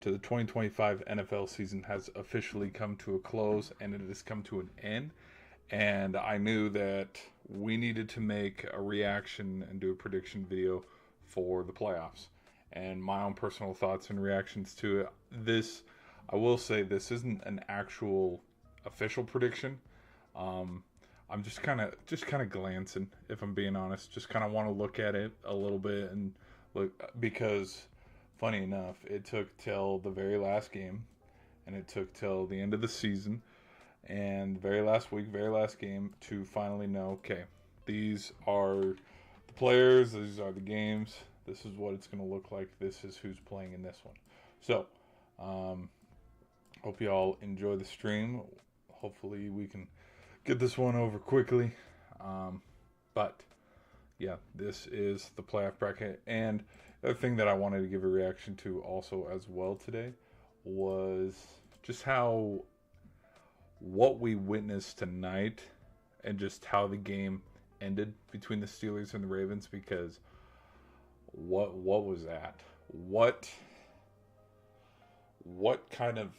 to the 2025 NFL season has officially come to a close and it has come to an end. And I knew that we needed to make a reaction and do a prediction video for the playoffs and my own personal thoughts and reactions to it. This, I will say, this isn't an actual official prediction. Um, I'm just kind of glancing, if I'm being honest. Just kind of want to look at it a little bit and look because, funny enough, it took till the very last game, and it took till the end of the season, and very last week, very last game to finally know. Okay, these are the players. These are the games. This is what it's going to look like. This is who's playing in this one. So, um, hope you all enjoy the stream. Hopefully, we can get this one over quickly. Um, but yeah, this is the playoff bracket. And the other thing that I wanted to give a reaction to also as well today was just how what we witnessed tonight and just how the game ended between the Steelers and the Ravens because what was that? What kind of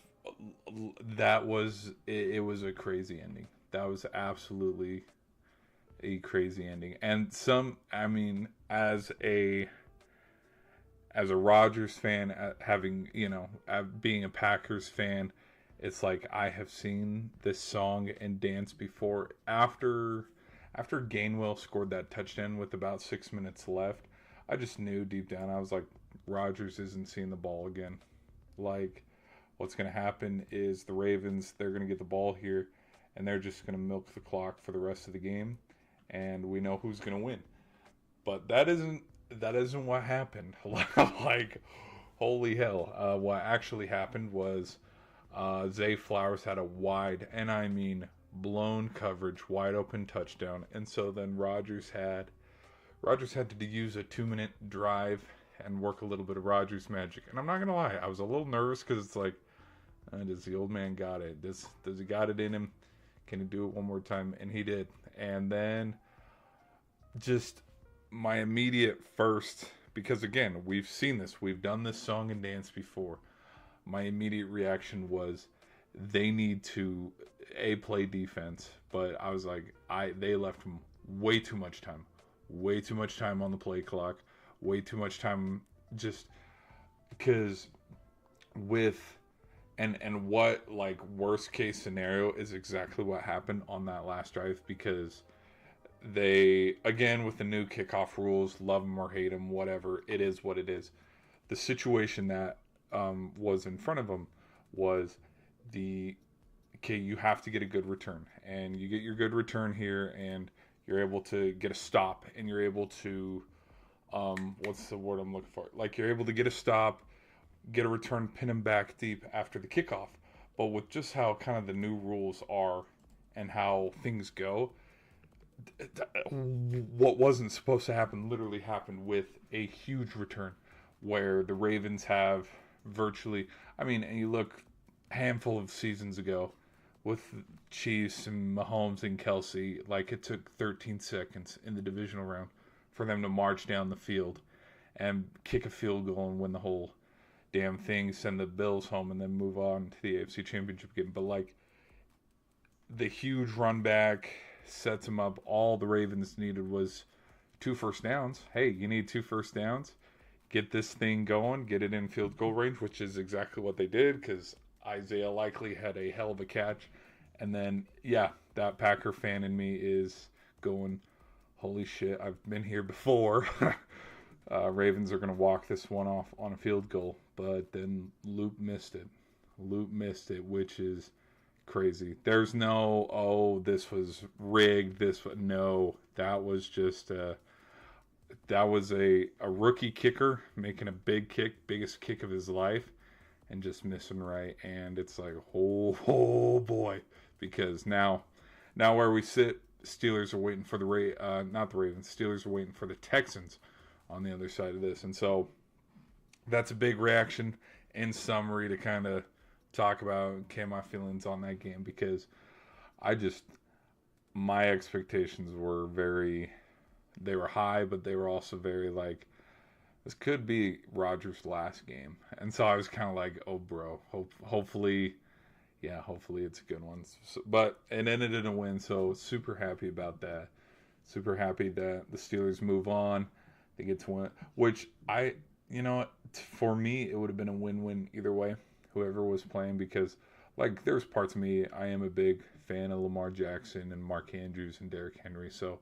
that was it was a crazy ending. That was absolutely a crazy ending. And some I mean as a Rodgers fan, having being a Packers fan, it's like I have seen this song and dance before. After Gainwell scored that touchdown with about 6 minutes left, I just knew deep down. I was like, Rodgers isn't seeing the ball again. Like, what's going to happen is the Ravens, they're going to get the ball here, and they're just going to milk the clock for the rest of the game, and we know who's going to win. But that isn't what happened. Like, holy hell! What actually happened was Zay Flowers had a wide, and I mean blown coverage, wide open touchdown, and so then Rodgers had to use a 2 minute drive and work a little bit of Rodgers magic. And I'm not gonna lie, I was a little nervous because it's like, does the old man got it? Does he got it in him? Can he do it one more time? And he did. And then just my immediate first, because again, we've seen this, we've done this song and dance before. My immediate reaction was they need to play defense, but I was like, they left him way too much time on the play clock, way too much time just because with and what like worst case scenario is exactly what happened on that last drive because they again with the new kickoff rules, love them or hate them, whatever it is, what it is. The situation that was in front of them was the okay, you have to get a good return, and you get your good return here, and you're able to get a stop, and you're able to what's the word I'm looking for? Like you're able to get a stop, get a return, pin him back deep after the kickoff. But with just how kind of the new rules are and how things go, what wasn't supposed to happen literally happened with a huge return where the Ravens have virtually, I mean, and you look a handful of seasons ago with Chiefs and Mahomes and Kelsey, like it took 13 seconds in the divisional round for them to march down the field and kick a field goal and win the whole damn thing, send the Bills home, and then move on to the AFC Championship game. But like the huge run back sets them up. All the Ravens needed was 2 first downs. Hey, you need 2 first downs. Get this thing going, get it in field goal range, which is exactly what they did because Isaiah Likely had a hell of a catch. And then, yeah, that Packer fan in me is going, holy shit, I've been here before. Ravens are going to walk this one off on a field goal. But then Loop missed it. Loop missed it, which is crazy. There's no, oh, this was rigged. No, that was just that was a rookie kicker making a big kick, biggest kick of his life, and just missing right. And it's like, oh boy, because now where we sit, Steelers are waiting for not the Ravens. Steelers are waiting for the Texans on the other side of this, and so that's a big reaction in summary to kind of talk about my feelings on that game because I just my expectations were they were high, but they were also very like this could be Rodgers' last game. And so I was kind of like, oh, bro, hopefully, yeah, hopefully it's a good one. So, but it ended in a win, so super happy about that. Super happy that the Steelers move on. They get to win, which you know, for me, it would have been a win-win either way, whoever was playing, because, like, there's parts of me, I am a big fan of Lamar Jackson and Mark Andrews and Derrick Henry, so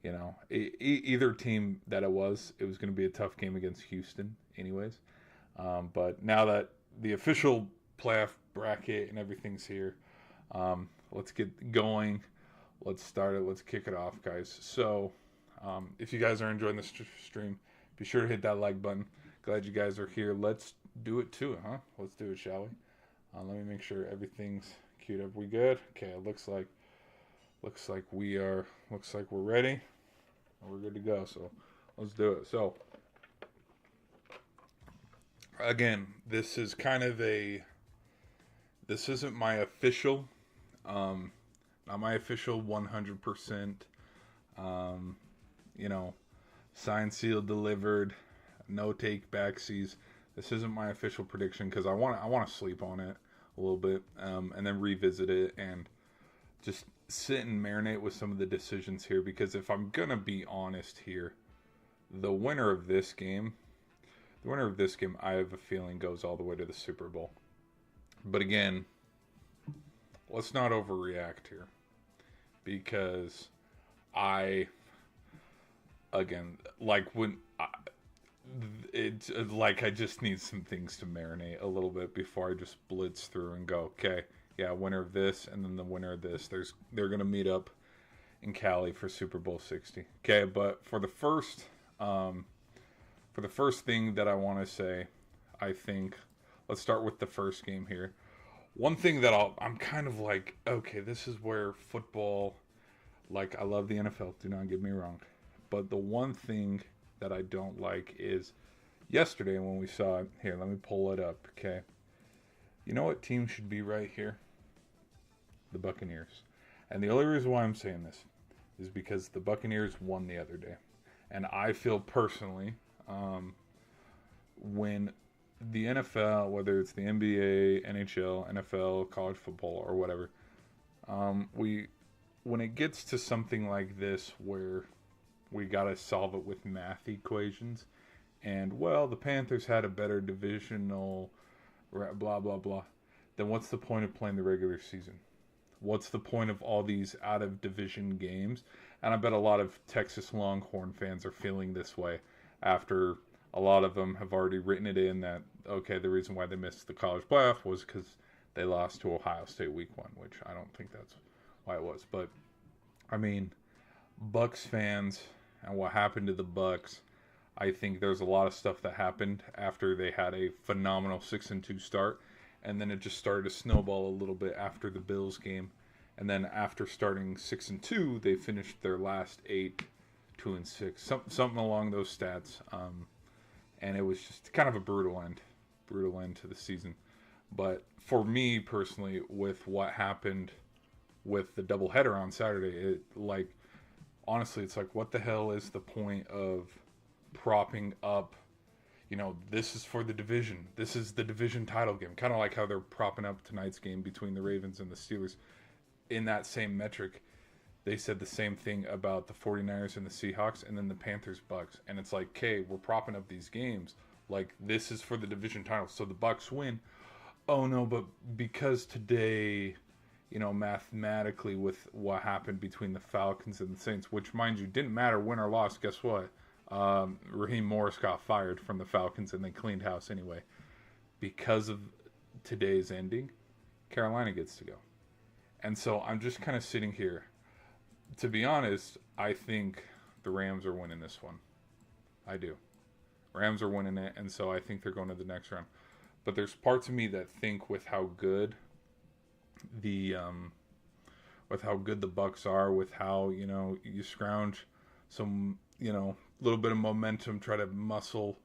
you know, either team that it was going to be a tough game against Houston, anyways. But now that the official playoff bracket and everything's here, let's get going. Let's start it. Let's kick it off, guys. So, if you guys are enjoying this stream, be sure to hit that like button. Glad you guys are here. Let's do it too, huh? Let's do it, shall we? Let me make sure everything's queued up. We good? Okay. It looks like we're ready. We're good to go. So let's do it. So again, this isn't my official, not my official 100%, you know, signed, sealed, delivered, no take backsies. This isn't my official prediction because I want to sleep on it a little bit, and then revisit it and just sit and marinate with some of the decisions here, because if I'm gonna be honest here, the winner of this game, I have a feeling goes all the way to the Super Bowl. But again, let's not overreact here, because it's like I just need some things to marinate a little bit before I just blitz through and go, okay, yeah, winner of this and then the winner of this. They're gonna meet up in Cali for Super Bowl 60. Okay, but for the first thing that I want to say, I think let's start with the first game here. One thing that I'm kind of like, okay, this is where football, like, I love the NFL, do not get me wrong, but the one thing that I don't like is yesterday when we saw it. Here, let me pull it up. Okay, you know what team should be right here? The Buccaneers. And the only reason why I'm saying this is because the Buccaneers won the other day. And I feel personally, when the NFL, whether it's the NBA, NHL, NFL, college football, or whatever, when it gets to something like this where we got to solve it with math equations, and, well, the Panthers had a better divisional, blah, blah, blah, then what's the point of playing the regular season? What's the point of all these out-of-division games? And I bet a lot of Texas Longhorn fans are feeling this way after a lot of them have already written it in that, okay, the reason why they missed the college playoff was because they lost to Ohio State week 1, which I don't think that's why it was. But, I mean, Bucks fans and what happened to the Bucks, I think there's a lot of stuff that happened after they had a phenomenal 6-2 start. And then it just started to snowball a little bit after the Bills game. And then after starting 6-2, they finished their last 8, 2-6, something along those stats. And it was just kind of a brutal end to the season. But for me personally, with what happened with the doubleheader on Saturday, honestly, it's like, what the hell is the point of propping up? You know, this is for the division. This is the division title game. Kind of like how they're propping up tonight's game between the Ravens and the Steelers. In that same metric, they said the same thing about the 49ers and the Seahawks, and then the Panthers Bucks. And it's like, okay, we're propping up these games. Like, this is for the division title. So the Bucks win. Oh, no, but because today, you know, mathematically with what happened between the Falcons and the Saints, which, mind you, didn't matter win or loss, guess what? Raheem Morris got fired from the Falcons and they cleaned house anyway. Because of today's ending, Carolina gets to go. And so I'm just kind of sitting here. To be honest, I think the Rams are winning this one. I do. Rams are winning it, and so I think they're going to the next round. But there's parts of me that think with how good the Bucks are, with how, you know, you scrounge some, you know, little bit of momentum, try to muscle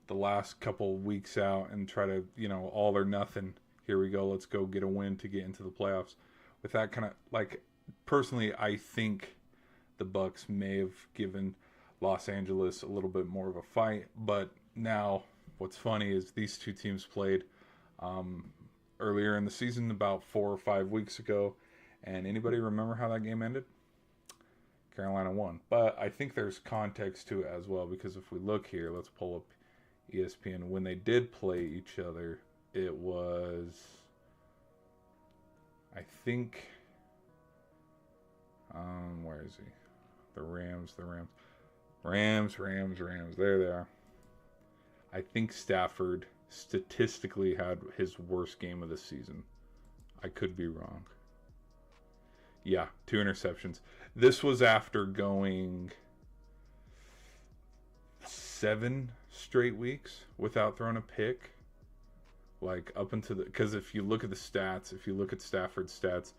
the last couple weeks out and try to, you know, all or nothing. Here we go. Let's go get a win to get into the playoffs. With that kind of, like, personally, I think the Bucks may have given, Los Angeles a little bit more of a fight. But now, what's funny is these two teams played um, earlier in the season, about 4 or 5 weeks ago. And anybody remember how that game ended? Carolina won. But I think there's context to it as well, because if we look here, let's pull up ESPN. When they did play each other, it was, I think, where is he? The Rams. Rams. There they are. I think Stafford statistically had his worst game of the season. I could be wrong. Yeah, 2 interceptions. This was after going 7 straight weeks without throwing a pick. Like up into the, because if you look at the stats, if you look at Stafford's stats,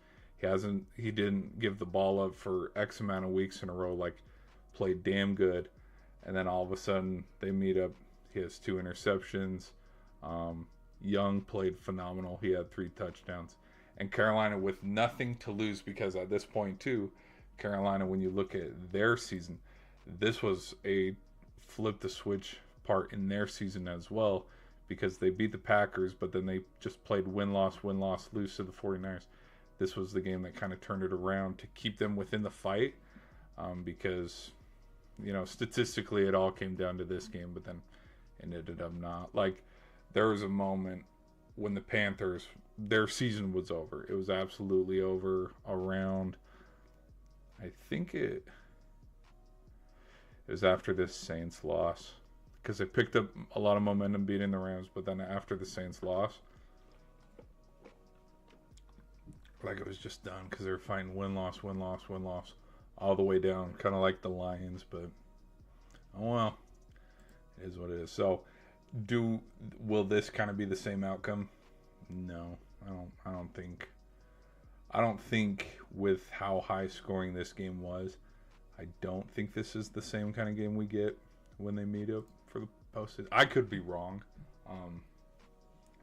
he didn't give the ball up for X amount of weeks in a row. Like played damn good, and then all of a sudden they meet up. He has 2 interceptions. Young played phenomenal. He had 3 touchdowns. And Carolina with nothing to lose, because at this point too, Carolina, when you look at their season, this was a flip the switch part in their season as well, because they beat the Packers, but then they just played win-loss, lose to the 49ers. This was the game that kind of turned it around to keep them within the fight, because, you know, statistically it all came down to this game, but then it ended up not. Like, there was a moment when the Panthers, their season was over. It was absolutely over around, I think it was after this Saints loss, because they picked up a lot of momentum beating the Rams, but then after the Saints loss, like it was just done, because they were fighting win-loss, all the way down, kind of like the Lions, but oh well, it is what it is. So, will this kind of be the same outcome? No, I don't think. I don't think with how high scoring this game was, I don't think this is the same kind of game we get when they meet up for the postseason. I could be wrong,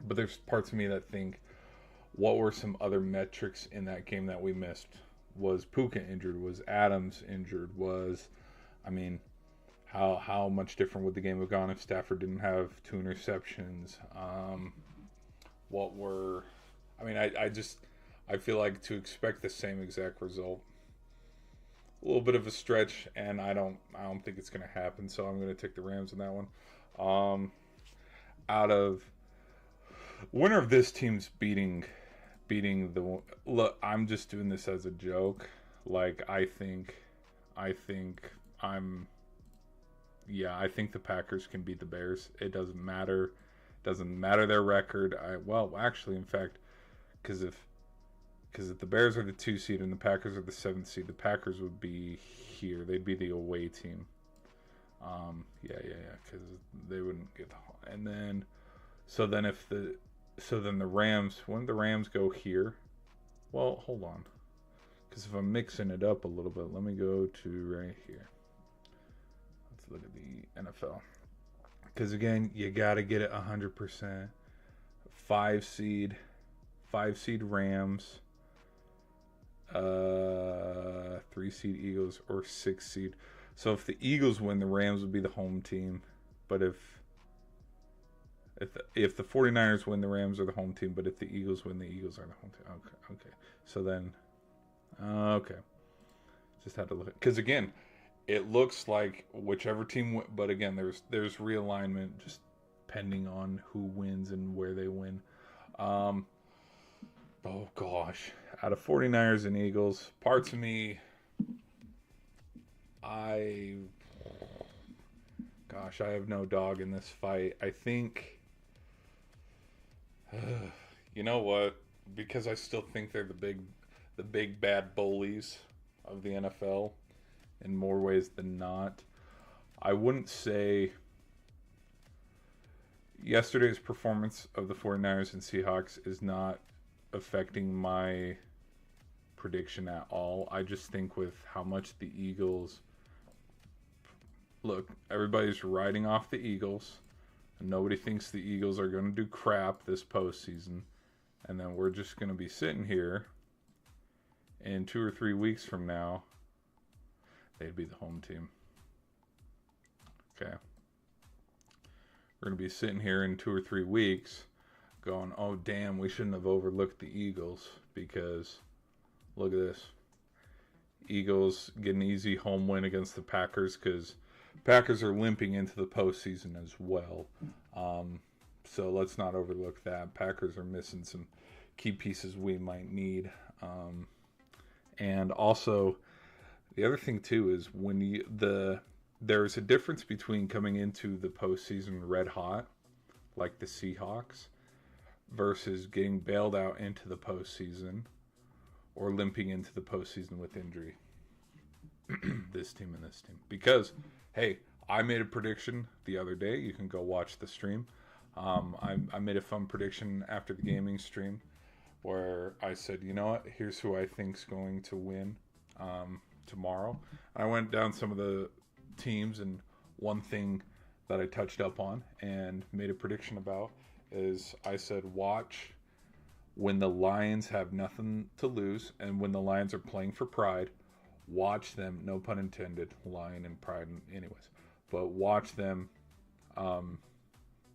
but there's parts of me that think, what were some other metrics in that game that we missed? Was Puka injured? Was Adams injured? How much different would the game have gone if Stafford didn't have 2 interceptions? I feel like to expect the same exact result, a little bit of a stretch, and I don't think it's going to happen. So I'm going to take the Rams in that one. Out of winner of this team's beating the, look, I'm just doing this as a joke. Like I think the Packers can beat the Bears. It doesn't matter. Doesn't matter their record. In fact, because if the Bears are the 2 seed and the Packers are the 7th seed, the Packers would be here. They'd be the away team. Because they wouldn't get the, and then then the Rams. Wouldn't the Rams go here? Well, hold on, because if I'm mixing it up a little bit, let me go to right here. Let's look at the NFL. Because again, you got to get it 100%. 5 seed Rams, 3 seed Eagles, or 6 seed. So if the Eagles win, the Rams would be the home team. But if the 49ers win, the Rams are the home team. But if the Eagles win, the Eagles are the home team. Okay. So then, just had to look, because again, it looks like whichever team, but again, there's realignment just depending on who wins and where they win. Oh gosh, out of 49ers and Eagles, parts of me, I have no dog in this fight. I think, you know what? Because I still think they're the big bad bullies of the NFL in more ways than not. I wouldn't say yesterday's performance of the 49ers and Seahawks is not affecting my prediction at all. I just think with how much the Eagles, look, everybody's riding off the Eagles, and nobody thinks the Eagles are going to do crap this postseason, and then we're just going to be sitting here in 2 or 3 weeks from now, they'd be the home team. Okay. We're going to be sitting here in 2 or 3 weeks going, oh, damn, we shouldn't have overlooked the Eagles because look at this. Eagles get an easy home win against the Packers because Packers are limping into the postseason as well. So let's not overlook that. Packers are missing some key pieces we might need. And also, the other thing too is when there's a difference between coming into the postseason red hot, like the Seahawks, versus getting bailed out into the postseason or limping into the postseason with injury. This team and this team. Because, hey, I made a prediction the other day. You can go watch the stream. I made a fun prediction after the gaming stream where I said, you know what, here's who I think's going to win tomorrow. I went down some of the teams, and one thing that I touched up on and made a prediction about is I said, watch when the Lions have nothing to lose and when the Lions are playing for pride, watch them, no pun intended, lion and pride anyways, but watch them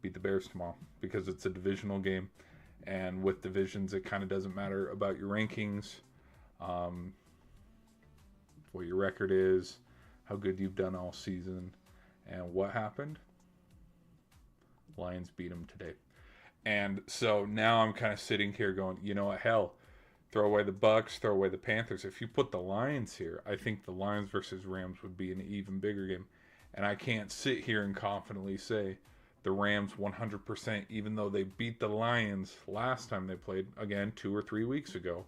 beat the Bears tomorrow because it's a divisional game. And with divisions, it kind of doesn't matter about your rankings, what your record is, how good you've done all season. And what happened? Lions beat them today. And so now I'm kind of sitting here going, you know what, hell, throw away the Bucks, throw away the Panthers. If you put the Lions here, I think the Lions versus Rams would be an even bigger game. And I can't sit here and confidently say the Rams 100%, even though they beat the Lions last time they played, again, 2 or 3 weeks ago.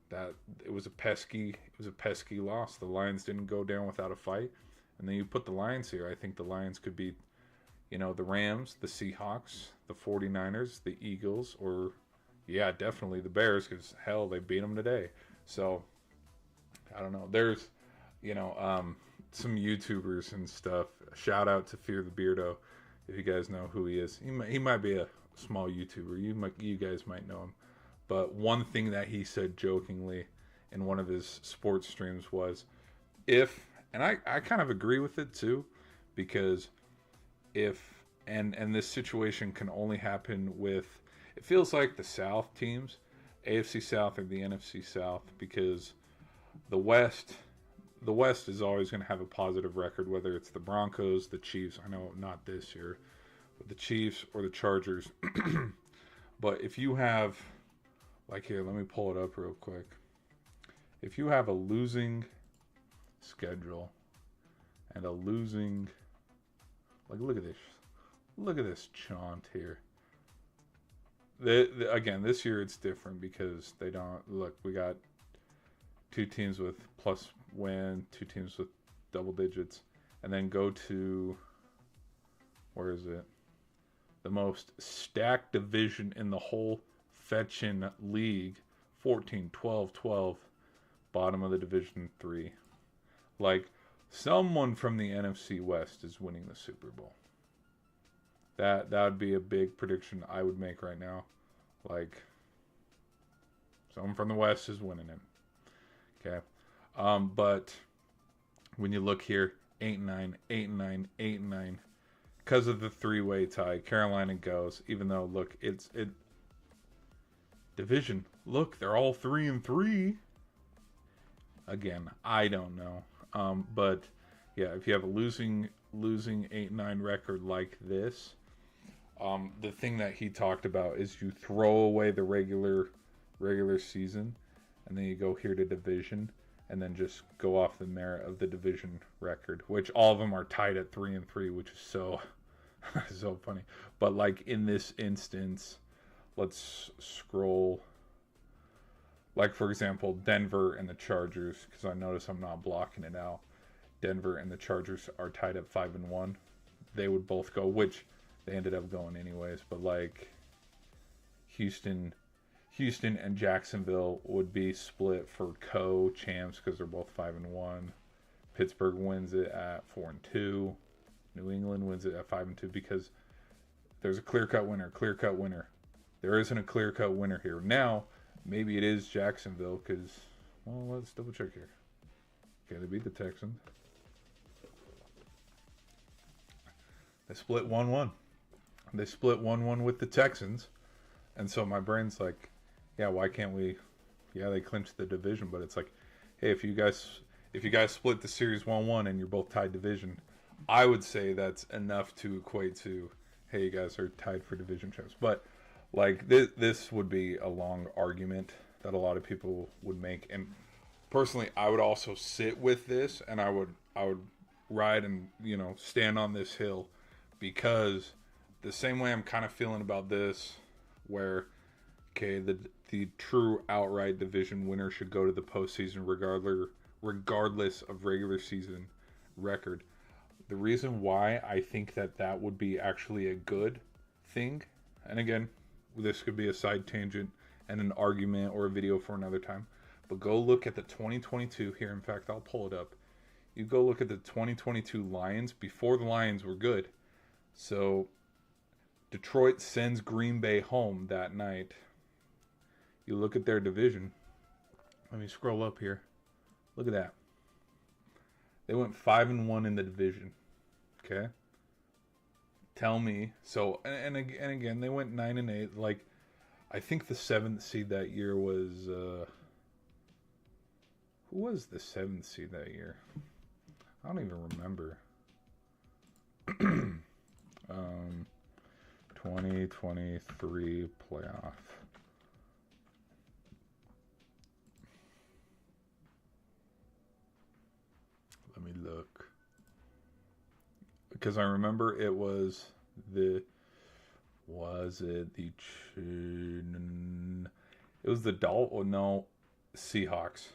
That it was a pesky loss. The Lions didn't go down without a fight. And then you put the Lions here. I think the Lions could beat, the Rams, the Seahawks, the 49ers, the Eagles, or, yeah, definitely the Bears, because, hell, they beat them today. So, I don't know. There's, some YouTubers and stuff. Shout out to Fear the Beardo, if you guys know who he is. He might be a small YouTuber. You guys might know him. But one thing that he said jokingly in one of his sports streams was, and I kind of agree with it too, because and this situation can only happen with, it feels like the South teams, AFC South or the NFC South, because the West is always going to have a positive record, whether it's the Broncos, the Chiefs, I know not this year, but the Chiefs or the Chargers. But if you have, like here, let me pull it up real quick. If you have a losing schedule and a losing, look at this chant here. Again, this year it's different because they don't, look, we got 2 teams with plus win, 2 teams with double digits, and then go to, where is it? The most stacked division in the whole fetching league, 14, 12, 12, bottom of the Division 3. Like, someone from the NFC West is winning the Super Bowl. That would be a big prediction I would make right now. Like, someone from the West is winning it. Okay. But when you look here, 8-9, 8-9, 8-9, because of the 3-way tie, Carolina goes, even though, look, it division, look, they're all 3-3. Again, I don't know. But yeah, if you have a losing 8-9 record like this, the thing that he talked about is you throw away the regular season, and then you go here to division, and then just go off the merit of the division record, which all of them are tied at 3-3, which is so so funny. But like in this instance, let's scroll. Like, for example, Denver and the Chargers, because I notice I'm not blocking it out. Denver and the Chargers are tied at 5-1. They would both go, which they ended up going anyways. But like Houston and Jacksonville would be split for co-champs because they're both 5-1. Pittsburgh wins it at 4-2. New England wins it at 5-2 because there's a clear-cut winner. There isn't a clear-cut winner here. Now, maybe it is Jacksonville because, well, let's double check here. Okay, they beat the Texans. They split 1-1. They split 1-1 with the Texans. And so my brain's like, yeah, why can't we? Yeah, they clinched the division, but it's like, hey, if you guys split the series 1-1 and you're both tied division, I would say that's enough to equate to, hey, you guys are tied for division champs. But like this would be a long argument that a lot of people would make, and personally, I would also sit with this, and I would ride and stand on this hill, because the same way I'm kind of feeling about this, where okay, the true outright division winner should go to the postseason regardless of regular season record. The reason why I think that would be actually a good thing, and again, this could be a side tangent and an argument or a video for another time, but go look at the 2022 here. In fact, I'll pull it up. You go look at the 2022 Lions before the Lions were good. So Detroit sends Green Bay home that night. You look at their division. Let me scroll up here. Look at that. They went 5-1 in the division. Okay. Tell me. So and again, they went 9-8. Like, I think the 7th seed that year was who was the 7th seed that year? I don't even remember. 2023 playoff. Let me look. Because I remember it was the Seahawks.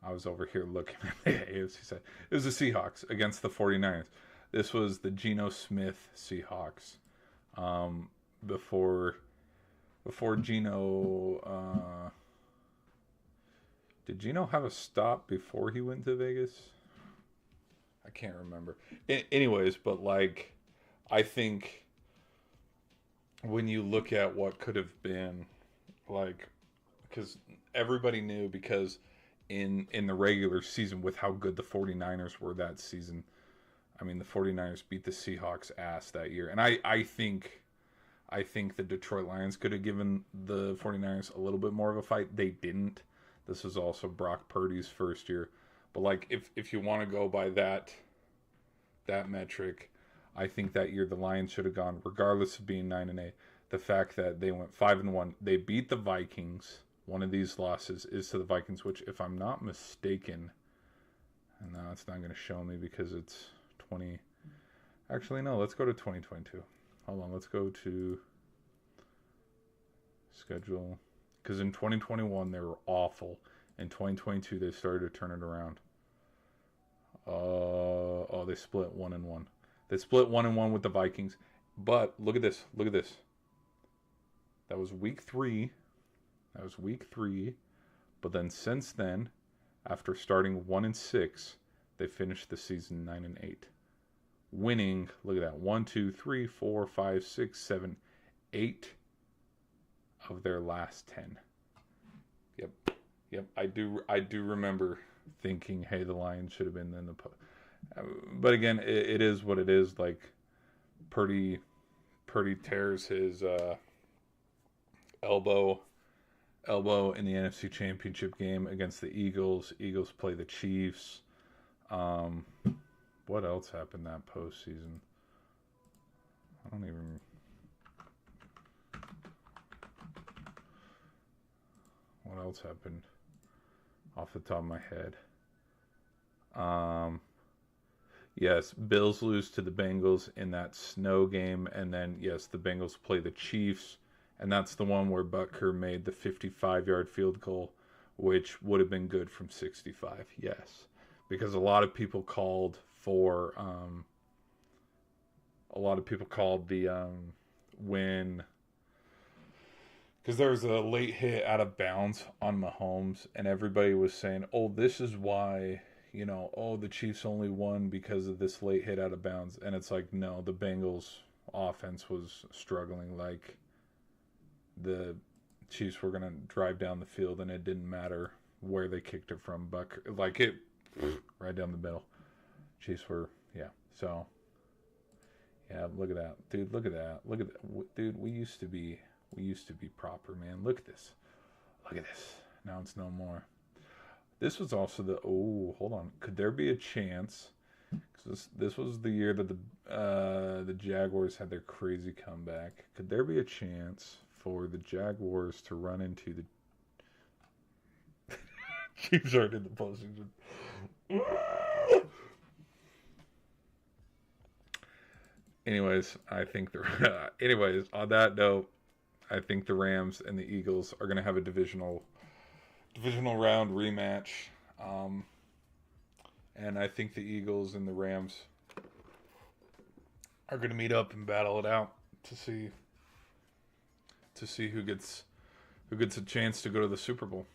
I was over here looking at the AFC side. It was the Seahawks against the 49ers. This was the Geno Smith Seahawks. Before Geno, did Geno have a stop before he went to Vegas? I can't remember. Anyways, but like, I think when you look at what could have been, like, because everybody knew, because in the regular season with how good the 49ers were that season, I mean, the 49ers beat the Seahawks ass that year. And I think the Detroit Lions could have given the 49ers a little bit more of a fight. They didn't. This was also Brock Purdy's first year. But like, if you want to go by that metric, I think that year the Lions should have gone, regardless of being 9-8. The fact that they went 5-1, they beat the Vikings. One of these losses is to the Vikings, which, if I'm not mistaken, and now it's not going to show me because it's 20. Actually, no. Let's go to 2022. Hold on. Let's go to schedule, because in 2021 they were awful. In 2022 they started to turn it around. They split 1-1. They split 1-1 with the Vikings. But look at this. Look at this. That was week 3. But then since then, after starting 1-6, they finished the season 9-8. Winning, look at that, 1, 2, 3, 4, 5, 6, 7, 8 of their last 10. Yep. I do remember thinking, hey, the Lions should have been in the. But again, it is what it is. Like, Purdy tears his elbow in the NFC Championship game against the Eagles. Eagles play the Chiefs. What else happened that postseason? I don't even. What else happened off the top of my head? Yes, Bills lose to the Bengals in that snow game, and then yes, the Bengals play the Chiefs, and that's the one where Butker made the 55-yard field goal, which would have been good from 65. Yes, because a lot of people called for the win, because there was a late hit out of bounds on Mahomes, and everybody was saying, oh, this is why, the Chiefs only won because of this late hit out of bounds. And it's like, no, the Bengals offense was struggling. Like, the Chiefs were going to drive down the field, and it didn't matter where they kicked it from. Buck, like, it right down the middle. Chiefs were, yeah. So, Yeah, look at that, dude. Look at that. Look at that, dude. We used to be proper, man. Look at this. Look at this. Now it's no more. This was also the. Oh, hold on. Could there be a chance? Because this was the year that the Jaguars had their crazy comeback. Could there be a chance for the Jaguars to run into the Chiefs aren't in the postseason? Anyways, I think the. Anyways, on that note, I think the Rams and the Eagles are going to have a divisional round rematch. Um, and I think the Eagles and the Rams are going to meet up and battle it out to see who gets a chance to go to the Super Bowl.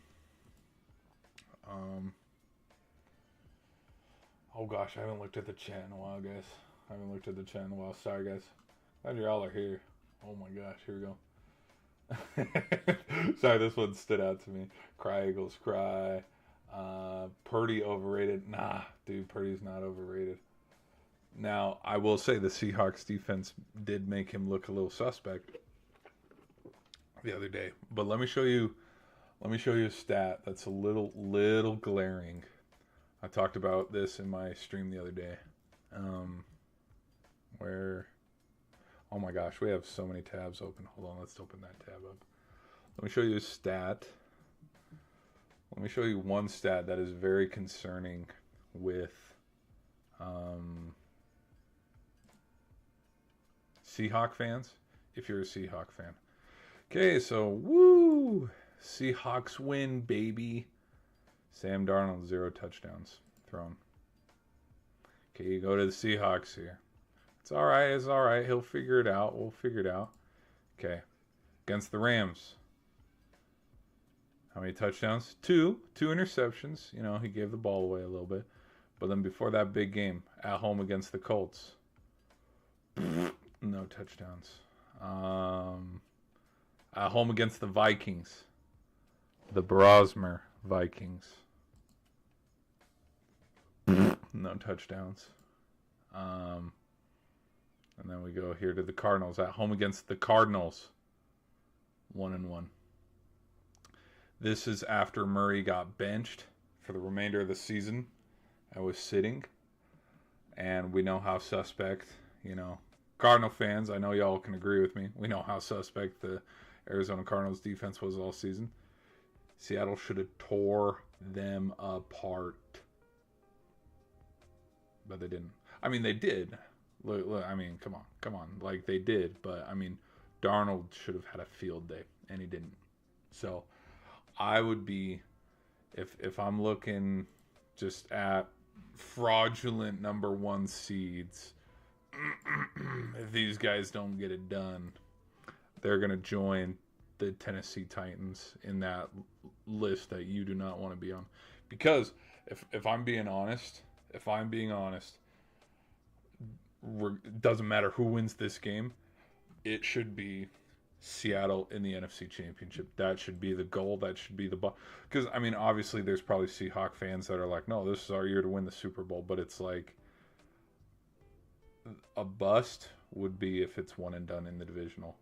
Oh gosh, I haven't looked at the chat in a while, guys. I haven't looked at the chat in a while. Sorry, guys. Glad you all are here. Oh my gosh, here we go. Sorry, this one stood out to me. Cry Eagles, cry. Purdy overrated. Nah, dude, Purdy's not overrated. Now, I will say the Seahawks defense did make him look a little suspect the other day. But let me show you a stat that's a little glaring. I talked about this in my stream the other day. Where oh my gosh, we have so many tabs open. Hold on, let's open that tab up. Let me show you a stat. Let me show you one stat that is very concerning with Seahawk fans, if you're a Seahawk fan. Okay, so woo! Seahawks win, baby. Sam Darnold, 0 touchdowns thrown. Okay, you go to the Seahawks here. It's all right. He'll figure it out. We'll figure it out. Okay. Against the Rams. How many touchdowns? 2. 2 interceptions. You know, he gave the ball away a little bit. But then before that big game, at home against the Colts. No touchdowns. At home against the Vikings. The Brosmer Vikings. No touchdowns. And then we go here to the Cardinals. At home against the Cardinals. 1-1. This is after Murray got benched for the remainder of the season. I was sitting. And we know how suspect, Cardinal fans, I know y'all can agree with me. We know how suspect the Arizona Cardinals defense was all season. Seattle should have tore them apart. But they didn't. I mean, they did. Look, I mean, come on. Like, they did. But, I mean, Darnold should have had a field day. And he didn't. So, I would be, if I'm looking just at fraudulent number 1 seeds, if these guys don't get it done, they're going to join the Tennessee Titans in that list that you do not want to be on. Because if I'm being honest, it doesn't matter who wins this game. It should be Seattle in the NFC Championship. That should be the goal. That should be the because I mean, obviously, there's probably Seahawk fans that are like, "No, this is our year to win the Super Bowl." But it's like a bust would be if it's one and done in the divisional.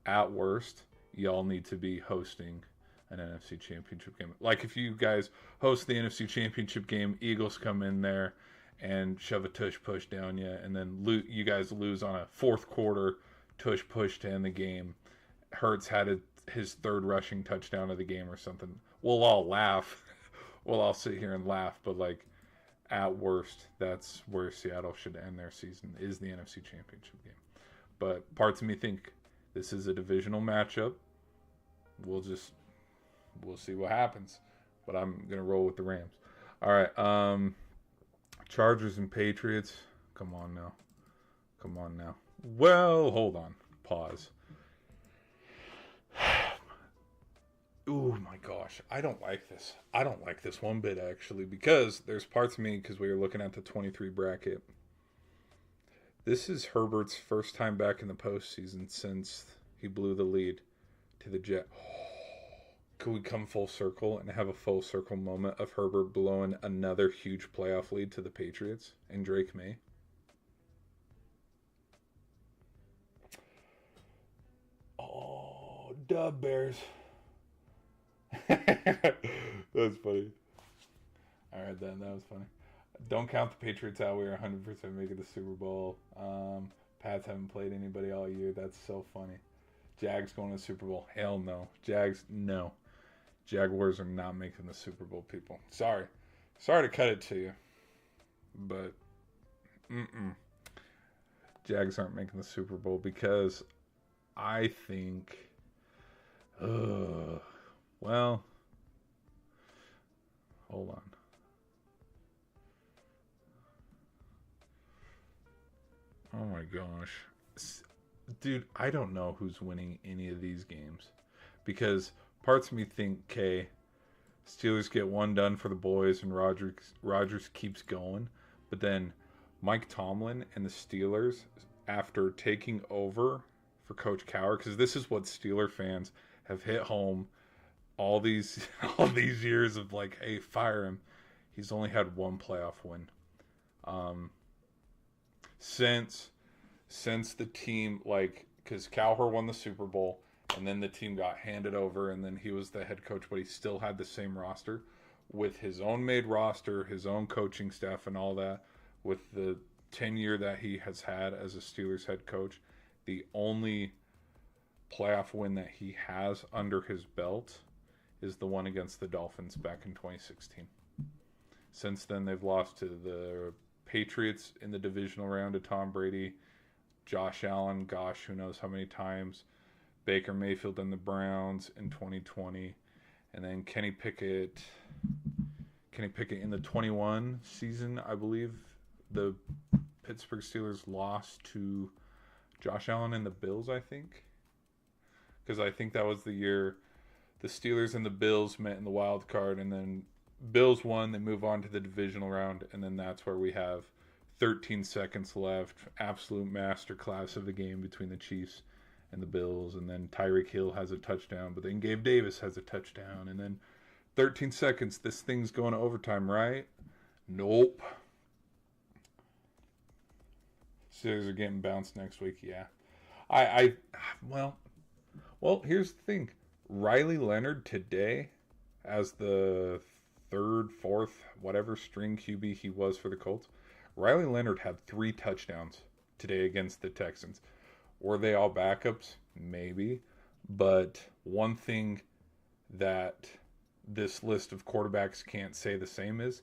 At worst, y'all need to be hosting an NFC Championship game. Like if you guys host the NFC Championship game, Eagles come in there and shove a tush push down you, and then you guys lose on a fourth quarter tush push to end the game. Hurts had his third rushing touchdown of the game or something. We'll all laugh. We'll all sit here and laugh, but like at worst, that's where Seattle should end their season, is the NFC Championship game. But parts of me think this is a divisional matchup. We'll see what happens. But I'm going to roll with the Rams. All right. Chargers and Patriots. Come on now. Well, hold on. Pause. Oh my gosh. I don't like this. I don't like this one bit, actually, because there's parts of me, because we were looking at the 23 bracket. This is Herbert's first time back in the postseason since he blew the lead to the Jets. Could we come full circle and have a full circle moment of Herbert blowing another huge playoff lead to the Patriots and Drake May? Dub Bears. That's funny. All right, then that was funny. Don't count the Patriots out. We are 100% making the Super Bowl. Pats haven't played anybody all year. That's so funny. Jags going to the Super Bowl. Hell no. Jags, no. Jaguars are not making the Super Bowl, people. Sorry. Sorry to cut it to you. But, Jags aren't making the Super Bowl because I think, well, hold on. Oh my gosh. Dude, I don't know who's winning any of these games. Because parts of me think, okay, Steelers get one done for the boys and Rodgers keeps going. But then Mike Tomlin and the Steelers, after taking over for Coach Cowher, because this is what Steeler fans have hit home all these all these years of like, hey, fire him. He's only had one playoff win. Since the team, like, because Cowher won the Super Bowl and then the team got handed over and then he was the head coach, but he still had the same roster with his own made roster, his own coaching staff and all that. With the tenure that he has had as a Steelers head coach, the only playoff win that he has under his belt is the one against the Dolphins back in 2016. Since then, they've lost to the Patriots in the divisional round to Tom Brady, Josh Allen, gosh, who knows how many times, Baker Mayfield and the Browns in 2020, and then Kenny Pickett in the 21 season, I believe, the Pittsburgh Steelers lost to Josh Allen and the Bills, I think. Because I think that was the year the Steelers and the Bills met in the wild card, and then Bills won, they move on to the divisional round, and then that's where we have 13 seconds left. Absolute masterclass of the game between the Chiefs and the Bills, and then Tyreek Hill has a touchdown, but then Gabe Davis has a touchdown, and then 13 seconds, this thing's going to overtime, right? Nope. Steelers are getting bounced next week, yeah. Well, here's the thing. Riley Leonard today, as the third, fourth, whatever string QB he was for the Colts, Riley Leonard had 3 touchdowns today against the Texans. Were they all backups? Maybe. But one thing that this list of quarterbacks can't say the same is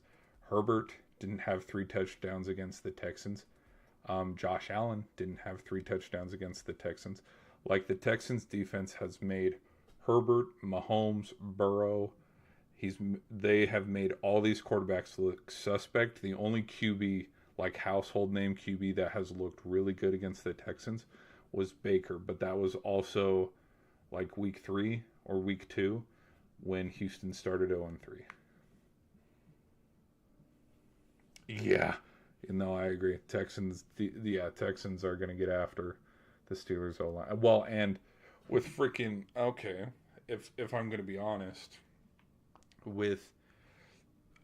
Herbert didn't have 3 touchdowns against the Texans. Josh Allen didn't have 3 touchdowns against the Texans. Like, the Texans defense has made Herbert, Mahomes, Burrow, they have made all these quarterbacks look suspect. The only QB, like household name QB, that has looked really good against the Texans was Baker, but that was also like week 3 or week 2 when Houston started 0-3. Yeah, no, I agree. Texans are going to get after the Steelers O-line. Well, and with freaking, okay, if I'm going to be honest,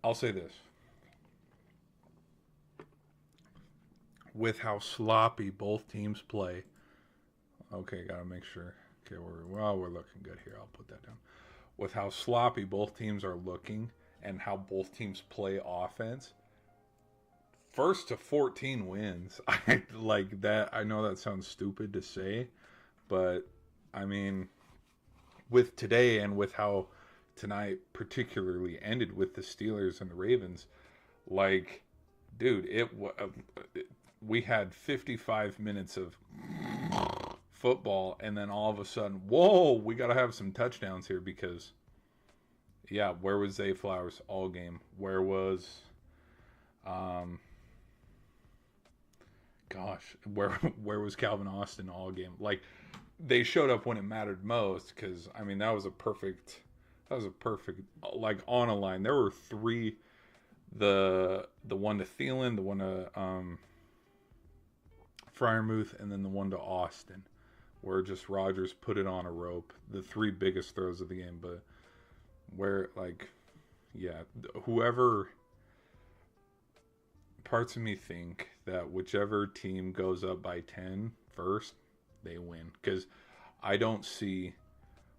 I'll say this. With how sloppy both teams play, okay, gotta make sure. Okay, we're looking good here. I'll put that down. With how sloppy both teams are looking and how both teams play offense, first to 14 wins. I like that. I know that sounds stupid to say, but I mean, with today and with how tonight particularly ended with the Steelers and the Ravens, like, dude, we had 55 minutes of football, and then all of a sudden, whoa, we got to have some touchdowns here because, yeah, where was Zay Flowers all game? Where was, where was Calvin Austin all game? Like, they showed up when it mattered most because, I mean, that was a perfect, like, on a line. There were 3, the one to Thielen, the one to Freiermuth, and then the one to Austin, where just Rodgers put it on a rope. The 3 biggest throws of the game, but where, like, yeah, whoever, parts of me think that whichever team goes up by 10 first, they win. Because I don't see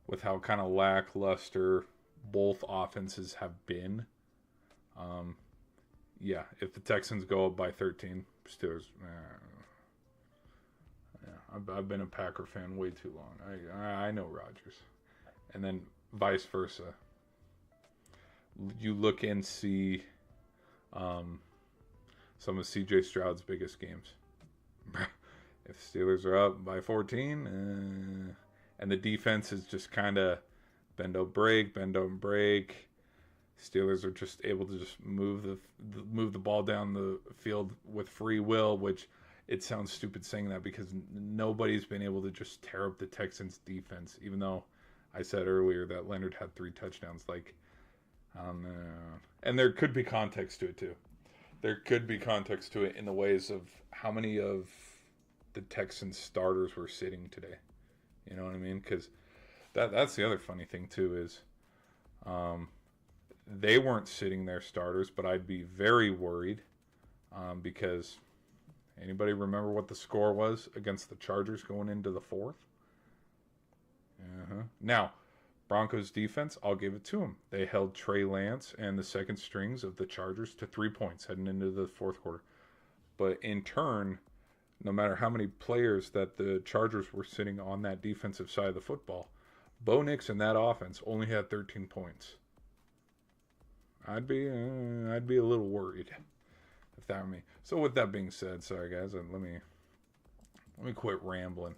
with how kind of lackluster both offenses have been. Yeah, if the Texans go up by 13, Steelers. Yeah, I've been a Packer fan way too long. I know Rodgers, and then vice versa. You look and see some of C.J. Stroud's biggest games. If the Steelers are up by 14, and the defense is just kind of bend don't break. Steelers are just able to just move the ball down the field with free will, which it sounds stupid saying that because nobody's been able to just tear up the Texans defense, even though I said earlier that Leonard had 3 touchdowns. Like, I don't know. And there could be context to it too. There could be context to it in the ways of how many of the Texans starters were sitting today. You know what I mean? Because that's the other funny thing too is they weren't sitting their starters, but I'd be very worried because anybody remember what the score was against the Chargers going into the 4th? Now, Broncos defense, I'll give it to them. They held Trey Lance and the second strings of the Chargers to 3 points heading into the 4th quarter. But in turn, no matter how many players that the Chargers were sitting on that defensive side of the football, Bo Nix and that offense only had 13 points. I'd be a little worried if that were me. So with that being said, sorry guys, let me quit rambling.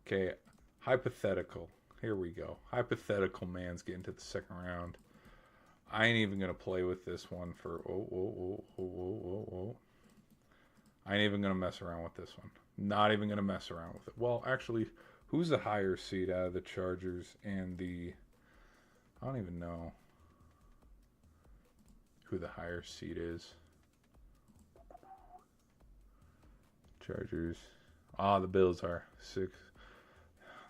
Okay, hypothetical. Here we go. Hypothetical man's getting to the second round. I ain't even gonna play with this one for I ain't even gonna mess around with this one. Not even gonna mess around with it. Well, actually, who's the higher seed out of the Chargers and the? I don't even know who the higher seed is. Chargers. The Bills are 6.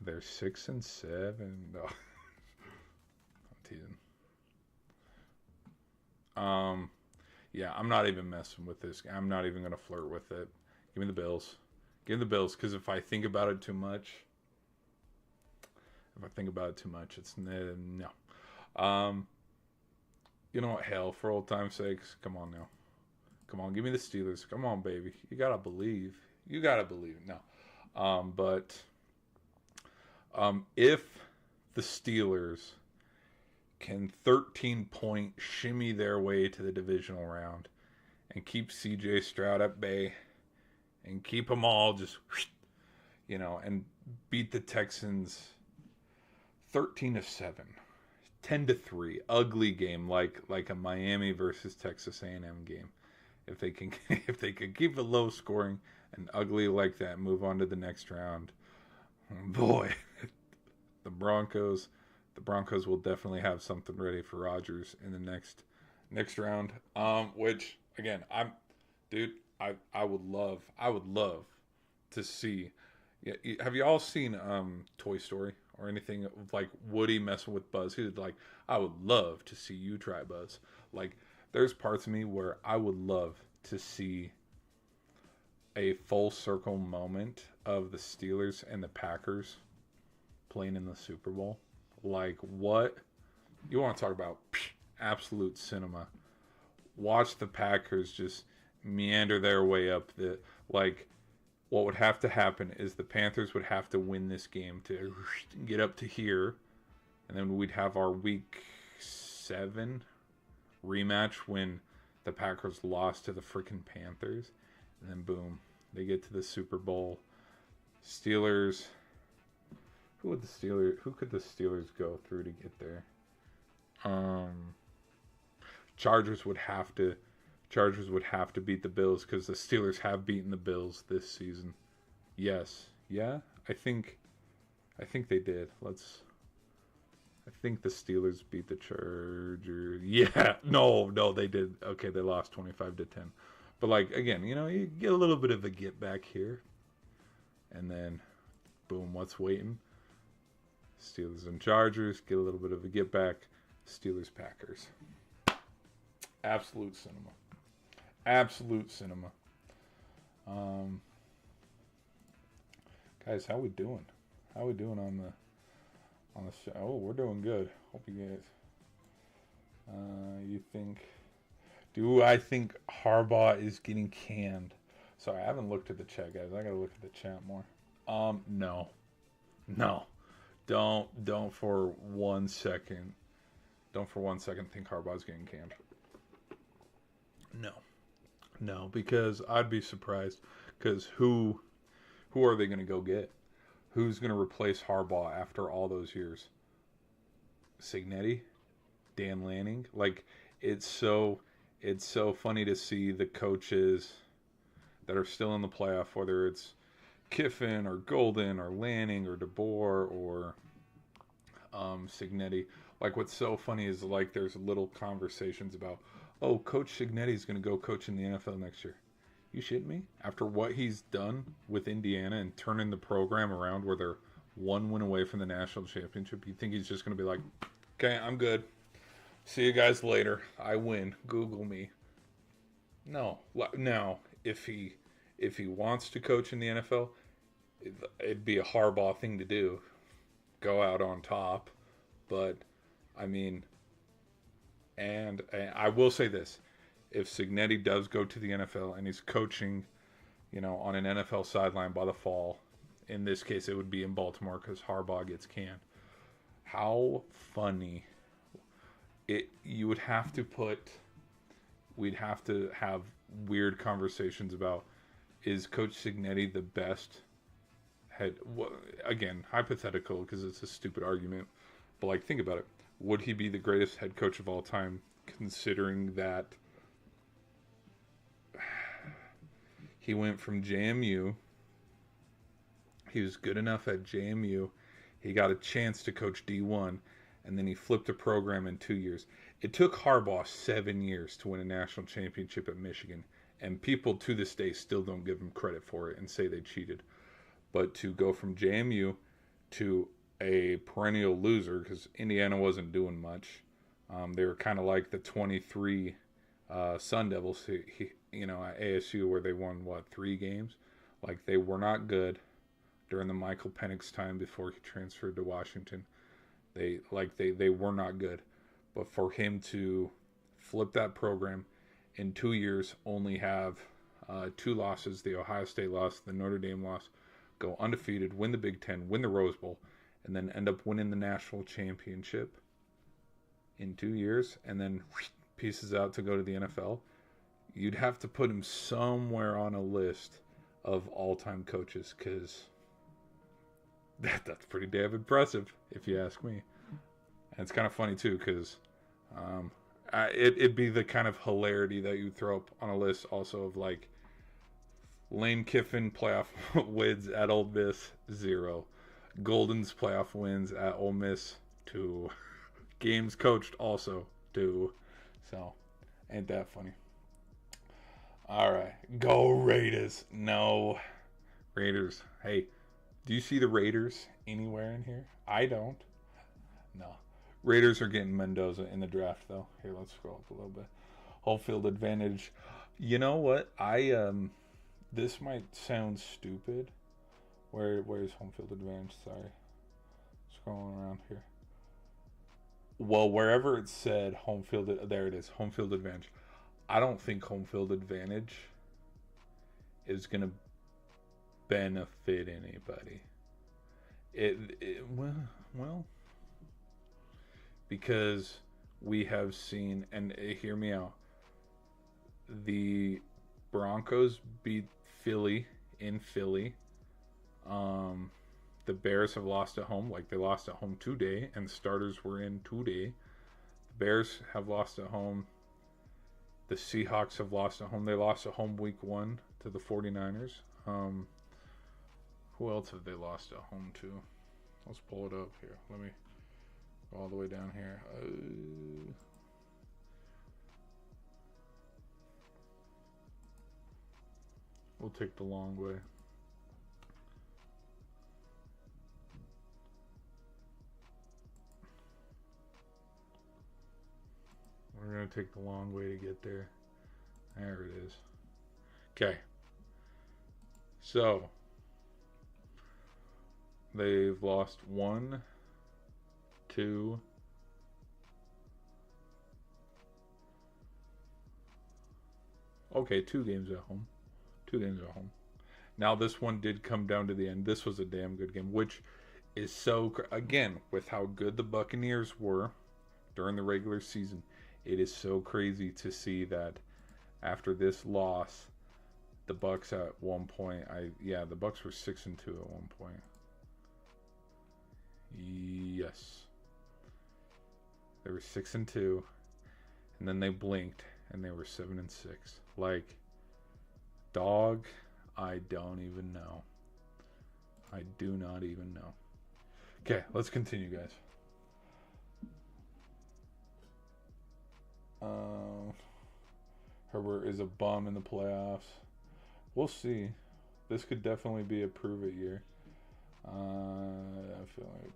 They're 6 and 7. No. I'm teasing. Yeah, I'm not even messing with this. I'm not even gonna flirt with it. Give me the Bills. Give me the Bills, because if I think about it too much, it's no. You know what? Hell, for old time's sakes, come on now. Come on, give me the Steelers. Come on, baby. You gotta believe. No. But if the Steelers can 13-point shimmy their way to the divisional round and keep C.J. Stroud at bay and keep them all just, and beat the Texans 13-7, 10-3, ugly game like a Miami versus Texas A&M game. If they can keep it low scoring and ugly like that, move on to the next round. Boy, the Broncos will definitely have something ready for Rodgers in the next round. Which again, I would love to see. Yeah, have you all seen Toy Story or anything like Woody messing with Buzz? He's like, I would love to see you try, Buzz. Like, there's parts of me where I would love to see a full circle moment of the Steelers and the Packers playing in the Super Bowl. Like, what? You want to talk about absolute cinema. Watch the Packers just meander their way up the, like, what would have to happen is the Panthers would have to win this game to get up to here, and then we'd have our week 7 rematch when the Packers lost to the freaking Panthers, and then boom, they get to the Super Bowl. Steelers. Who could the Steelers go through to get there? Chargers would have to beat the Bills because the Steelers have beaten the Bills this season. Yes. Yeah? I think they did. I think the Steelers beat the Chargers. Yeah. No, they did. Okay, they lost 25-10. But like, again, you get a little bit of a get back here. And then boom, what's waiting? Steelers and Chargers get a little bit of a get back. Steelers Packers. Absolute cinema. Guys, how we doing? How we doing On the show. Oh, we're doing good. Hope you guys. You think? Do I think Harbaugh is getting canned? Sorry, I haven't looked at the chat, guys. I gotta look at the chat more. No, no, don't for 1 second. Don't for 1 second think Harbaugh's getting canned. No, no, because I'd be surprised. Because who are they gonna go get? Who's gonna replace Harbaugh after all those years? Signetti, Dan Lanning. Like it's so it's so funny to see the coaches that are still in the playoff, whether it's Kiffin or Golden or Lanning or DeBoer or Signetti. Like what's so funny is like there's little conversations about, oh, Coach Signetti's going to go coach in the NFL next year. You shitting me? After what he's done with Indiana and turning the program around where they're one win away from the national championship, you think he's just going to be like, okay, I'm good. See you guys later. I win. Google me. No. Now, if he wants to coach in the NFL, it'd be a Harbaugh thing to do. Go out on top. But, I mean, and I will say this. If Signetti does go to the NFL and he's coaching, on an NFL sideline by the fall, in this case it would be in Baltimore because Harbaugh gets canned. How funny. You would have to we'd have to have weird conversations about, is Coach Signetti the best head? Well, again, hypothetical because it's a stupid argument, but like think about it. Would he be the greatest head coach of all time, considering that he went from JMU? He was good enough at JMU. He got a chance to coach D1, and then he flipped a program in 2 years. It took Harbaugh 7 years to win a national championship at Michigan, and people to this day still don't give him credit for it and say they cheated. But to go from JMU to a perennial loser, because Indiana wasn't doing much. They were kind of like the 23 Sun Devils, at ASU, where they won, 3 games? Like, they were not good during the Michael Penix time before he transferred to Washington. They were not good. But for him to flip that program in 2 years, only have 2 losses, the Ohio State loss, the Notre Dame loss, go undefeated, win the Big Ten, win the Rose Bowl, and then end up winning the national championship in 2 years, and then pieces out to go to the NFL, you'd have to put him somewhere on a list of all-time coaches, because that's pretty damn impressive, if you ask me. And it's kind of funny, too, because it'd be the kind of hilarity that you throw up on a list also of, like, Lane Kiffin playoff wins at Ole Miss, 0. Golden's playoff wins at Ole Miss, 2. Games coached also, 2. So, ain't that funny. All right. Go Raiders. No. Raiders. Hey, do you see the Raiders anywhere in here? I don't. No. Raiders are getting Mendoza in the draft, though. Here, let's scroll up a little bit. Home field advantage. You know what? This might sound stupid. Where's home field advantage? Sorry. Scrolling around here. Well, wherever it said home field, there it is, home field advantage. I don't think home field advantage is going to benefit anybody. Well, because we have seen, and hear me out, the Broncos beat Philly in Philly. The Bears have lost at home, like they lost at home today, and starters were in today. The Bears have lost at home. The Seahawks have lost at home. They lost at home week 1 to the 49ers. Who else have they lost at home to? Let's pull it up here. Let me go all the way down here. We'll take the long way. We're going to take the long way to get there. There it is. Okay. So, they've lost 1, 2. Okay, 2 games at home. 2 games at home. Now this one did come down to the end. This was a damn good game, which is so again with how good the Buccaneers were during the regular season. It is so crazy to see that after this loss, the Bucs at one point, the Bucs were 6-2 at one point. Yes, they were 6-2, and then they blinked and they were 7-6. Like, dog, I don't even know. I do not even know. Okay, let's continue, guys. Herbert is a bum in the playoffs. We'll see. This could definitely be a prove it year. I feel like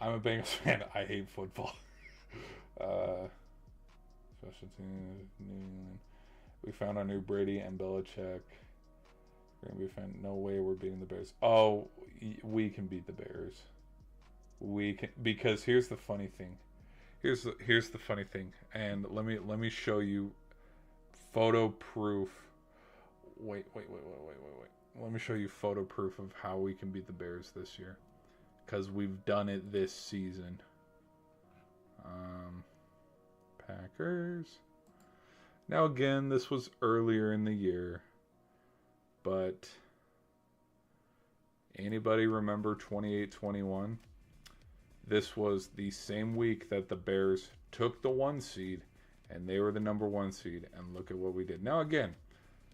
I'm a Bengals fan. I hate football. Special teams, New England. We found our new Brady and Belichick. We're gonna be fan. No way we're beating the Bears. Oh, we can beat the Bears. We can, because here's the funny thing. Here's the funny thing, and let me show you photo proof. Wait. Let me show you photo proof of how we can beat the Bears this year, because we've done it this season. Packers. Now again, this was earlier in the year, but anybody remember 28-21? This was the same week that the Bears took the 1 seed, and they were the number 1 seed, and look at what we did. Now again,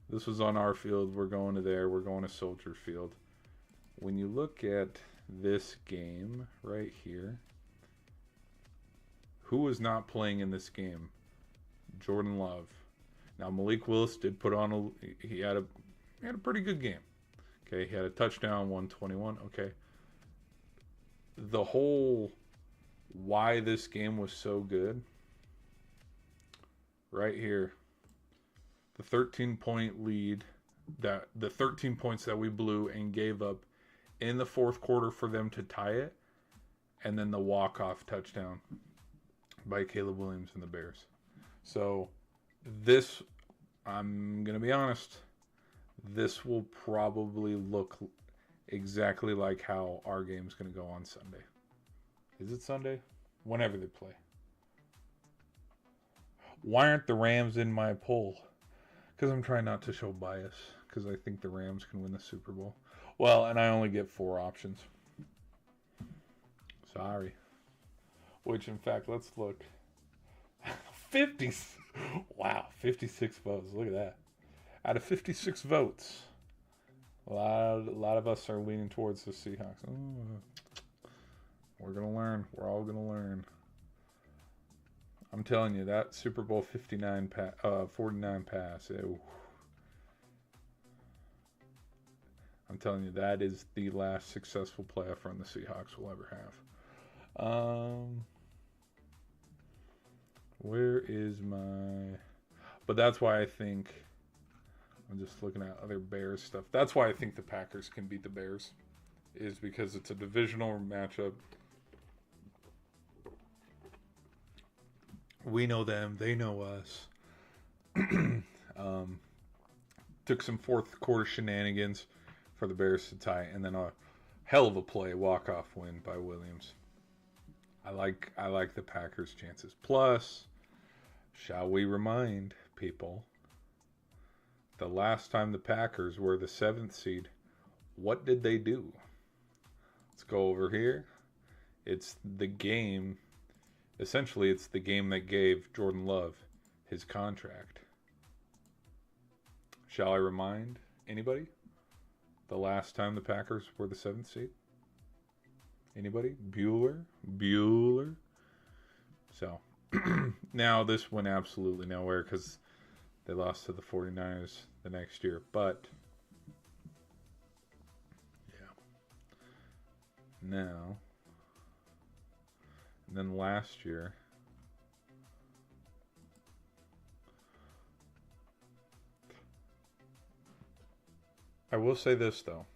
this was on our field. We're going to there. We're going to Soldier Field. When you look at this game right here, who was not playing in this game? Jordan Love. Now Malik Willis did put on he had a pretty good game. Okay, he had a touchdown, 121. Okay. The whole why this game was so good right here. The 13-point lead, that the 13 points that we blew and gave up in the fourth quarter for them to tie it, and then the walk-off touchdown by Caleb Williams and the Bears. So this, I'm going to be honest, this will probably look exactly like how our game's going to go on Sunday. Is it Sunday? Whenever they play. Why aren't the Rams in my poll? Because I'm trying not to show bias. Because I think the Rams can win the Super Bowl. Well, and I only get 4 options. Sorry. Which, in fact, let's look. 50. Wow, 56 votes. Look at that. Out of 56 votes, a lot of us are leaning towards the Seahawks. Ooh. We're going to learn. We're all going to learn. I'm telling you, that Super Bowl 49 49 pass. I'm telling you, that is the last successful playoff run the Seahawks will ever have. Where is my... But that's why I think... I'm just looking at other Bears stuff. That's why I think the Packers can beat the Bears. Is because it's a divisional matchup. We know them. They know us. Took some fourth quarter shenanigans for the Bears to tie. And then a hell of a play, walk-off win by Williams. I like the Packers' chances. Plus, shall we remind people, the last time the Packers were the 7th seed, what did they do? Let's go over here. It's the game. Essentially, it's the game that gave Jordan Love his contract. Shall I remind anybody? The last time the Packers were the 7th seed? Anybody? Bueller? So, now this went absolutely nowhere because they lost to the 49ers the next year. But, yeah. Now, and then last year, I will say this though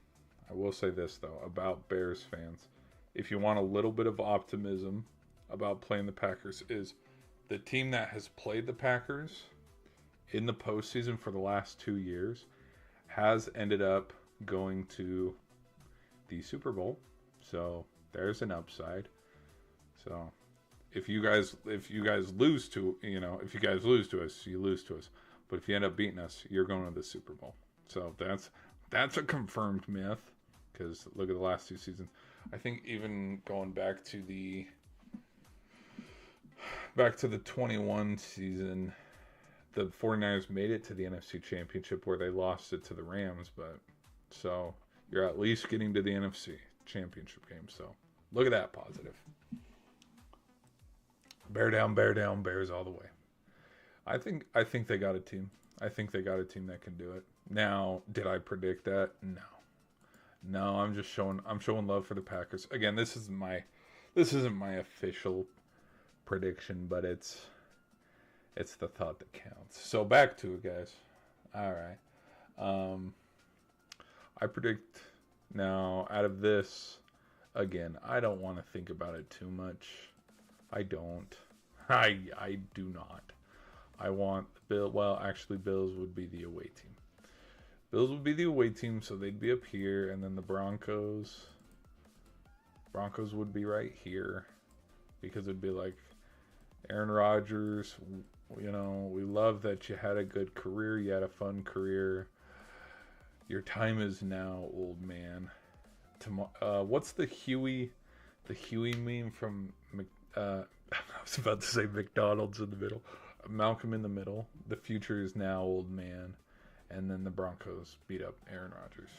about Bears fans. if you want a little bit of optimism about playing the Packers, is the team that has played the Packers in the postseason for the last 2 years has ended up going to the Super Bowl. So there's an upside. So if you guys lose to if you guys lose to us, you lose to us. But if you end up beating us, you're going to the Super Bowl. So that's a confirmed myth, because look at the last 2 seasons. I think even going back to the 21 season, the 49ers made it to the NFC Championship where they lost it to the Rams, but so you're at least getting to the NFC Championship game. So look at that positive. Bear down, Bears all the way. I think they got a team. I think they got a team that can do it. Now, did I predict that? No, I'm showing love for the Packers. Again, this isn't my official prediction, but it's the thought that counts. So back to it, guys. All right. I predict now, out of this, again, I don't want to think about it too much. I don't. I do not. I want Bills would be the away team. Bills would be the away team, so they'd be up here, and then the Broncos would be right here, because it'd be like, Aaron Rodgers, we love that you had a good career, you had a fun career. Your time is now, old man. What's the Huey meme from I was about to say McDonald's in the middle. Malcolm in the Middle. The future is now, old man. And then the Broncos beat up Aaron Rodgers.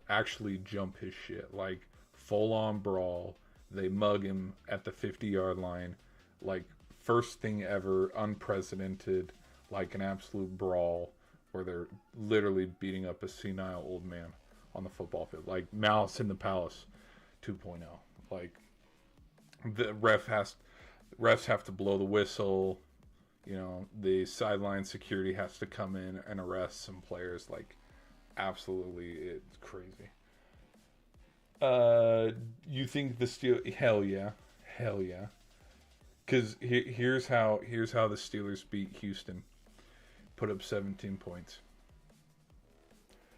Actually jump his shit. Like, full-on brawl. They mug him at the 50-yard line. Like, first thing ever, unprecedented. Like an absolute brawl where they're literally beating up a senile old man on the football field. Like Malice in the Palace 2.0. Like, the refs have to blow the whistle. The sideline security has to come in and arrest some players. Like, absolutely, it's crazy. You think the Steelers? Hell yeah. Because here's how the Steelers beat Houston. Put up 17 points.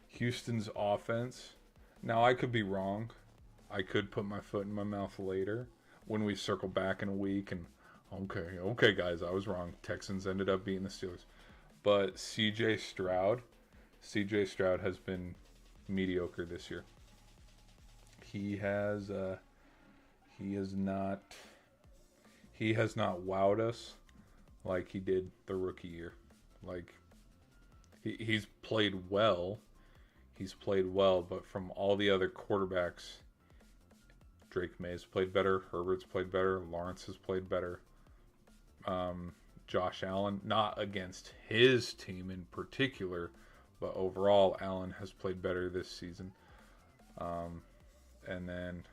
Houston's offense. Now, I could be wrong. I could put my foot in my mouth later when we circle back in a week and okay, guys, I was wrong. Texans ended up beating the Steelers. But CJ Stroud has been mediocre this year. He has not wowed us like he did the rookie year. Like, he's played well. But from all the other quarterbacks, Drake May's played better, Herbert's played better, Lawrence has played better. Josh Allen, not against his team in particular, but overall, Allen has played better this season. And then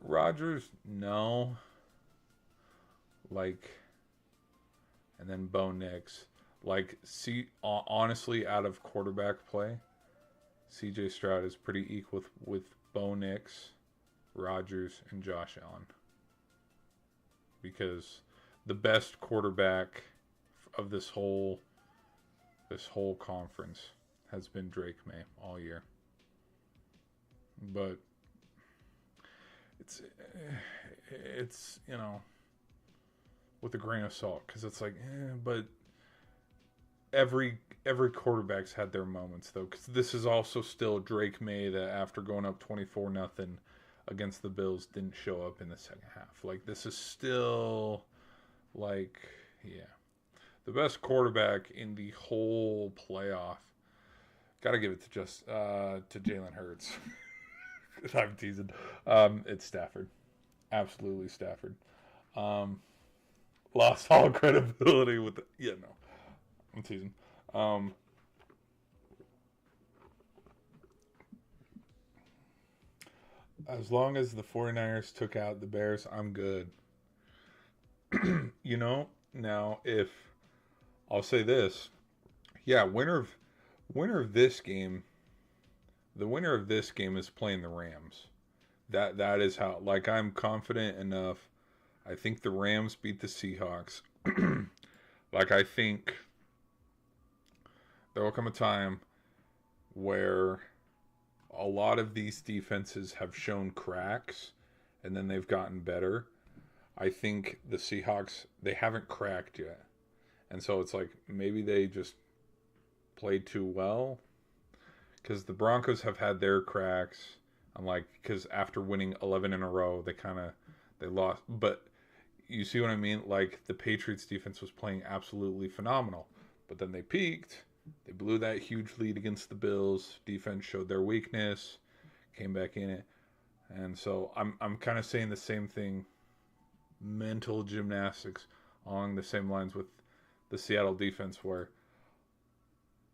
Rodgers, no. Like, and then Bo Nix. Like, honestly, out of quarterback play, CJ Stroud is pretty equal with Bo Nix, Rodgers, and Josh Allen. Because the best quarterback of this whole conference has been Drake May all year. But it's with a grain of salt, because it's like, but every quarterback's had their moments, though, because this is also still Drake May that, after going up 24-0 against the Bills, didn't show up in the second half. Like, this is still, like, yeah, the best quarterback in the whole playoff. Got to give it to Jalen Hurts. I'm teasing. It's Stafford. Absolutely Stafford. Lost all credibility with the... Yeah, no. I'm teasing. As long as the 49ers took out the Bears, I'm good. Now, if... I'll say this. Yeah, winner of this game... The winner of this game is playing the Rams. That is how, like, I'm confident enough. I think the Rams beat the Seahawks. Like, I think there will come a time where a lot of these defenses have shown cracks and then they've gotten better. I think the Seahawks, they haven't cracked yet. And so it's like maybe they just played too well, because the Broncos have had their cracks. I'm like, because after winning 11 in a row, they lost. But you see what I mean? Like, the Patriots defense was playing absolutely phenomenal, but then they peaked. They blew that huge lead against the Bills. Defense showed their weakness, came back in it, and so I'm kind of saying the same thing. Mental gymnastics along the same lines with the Seattle defense, where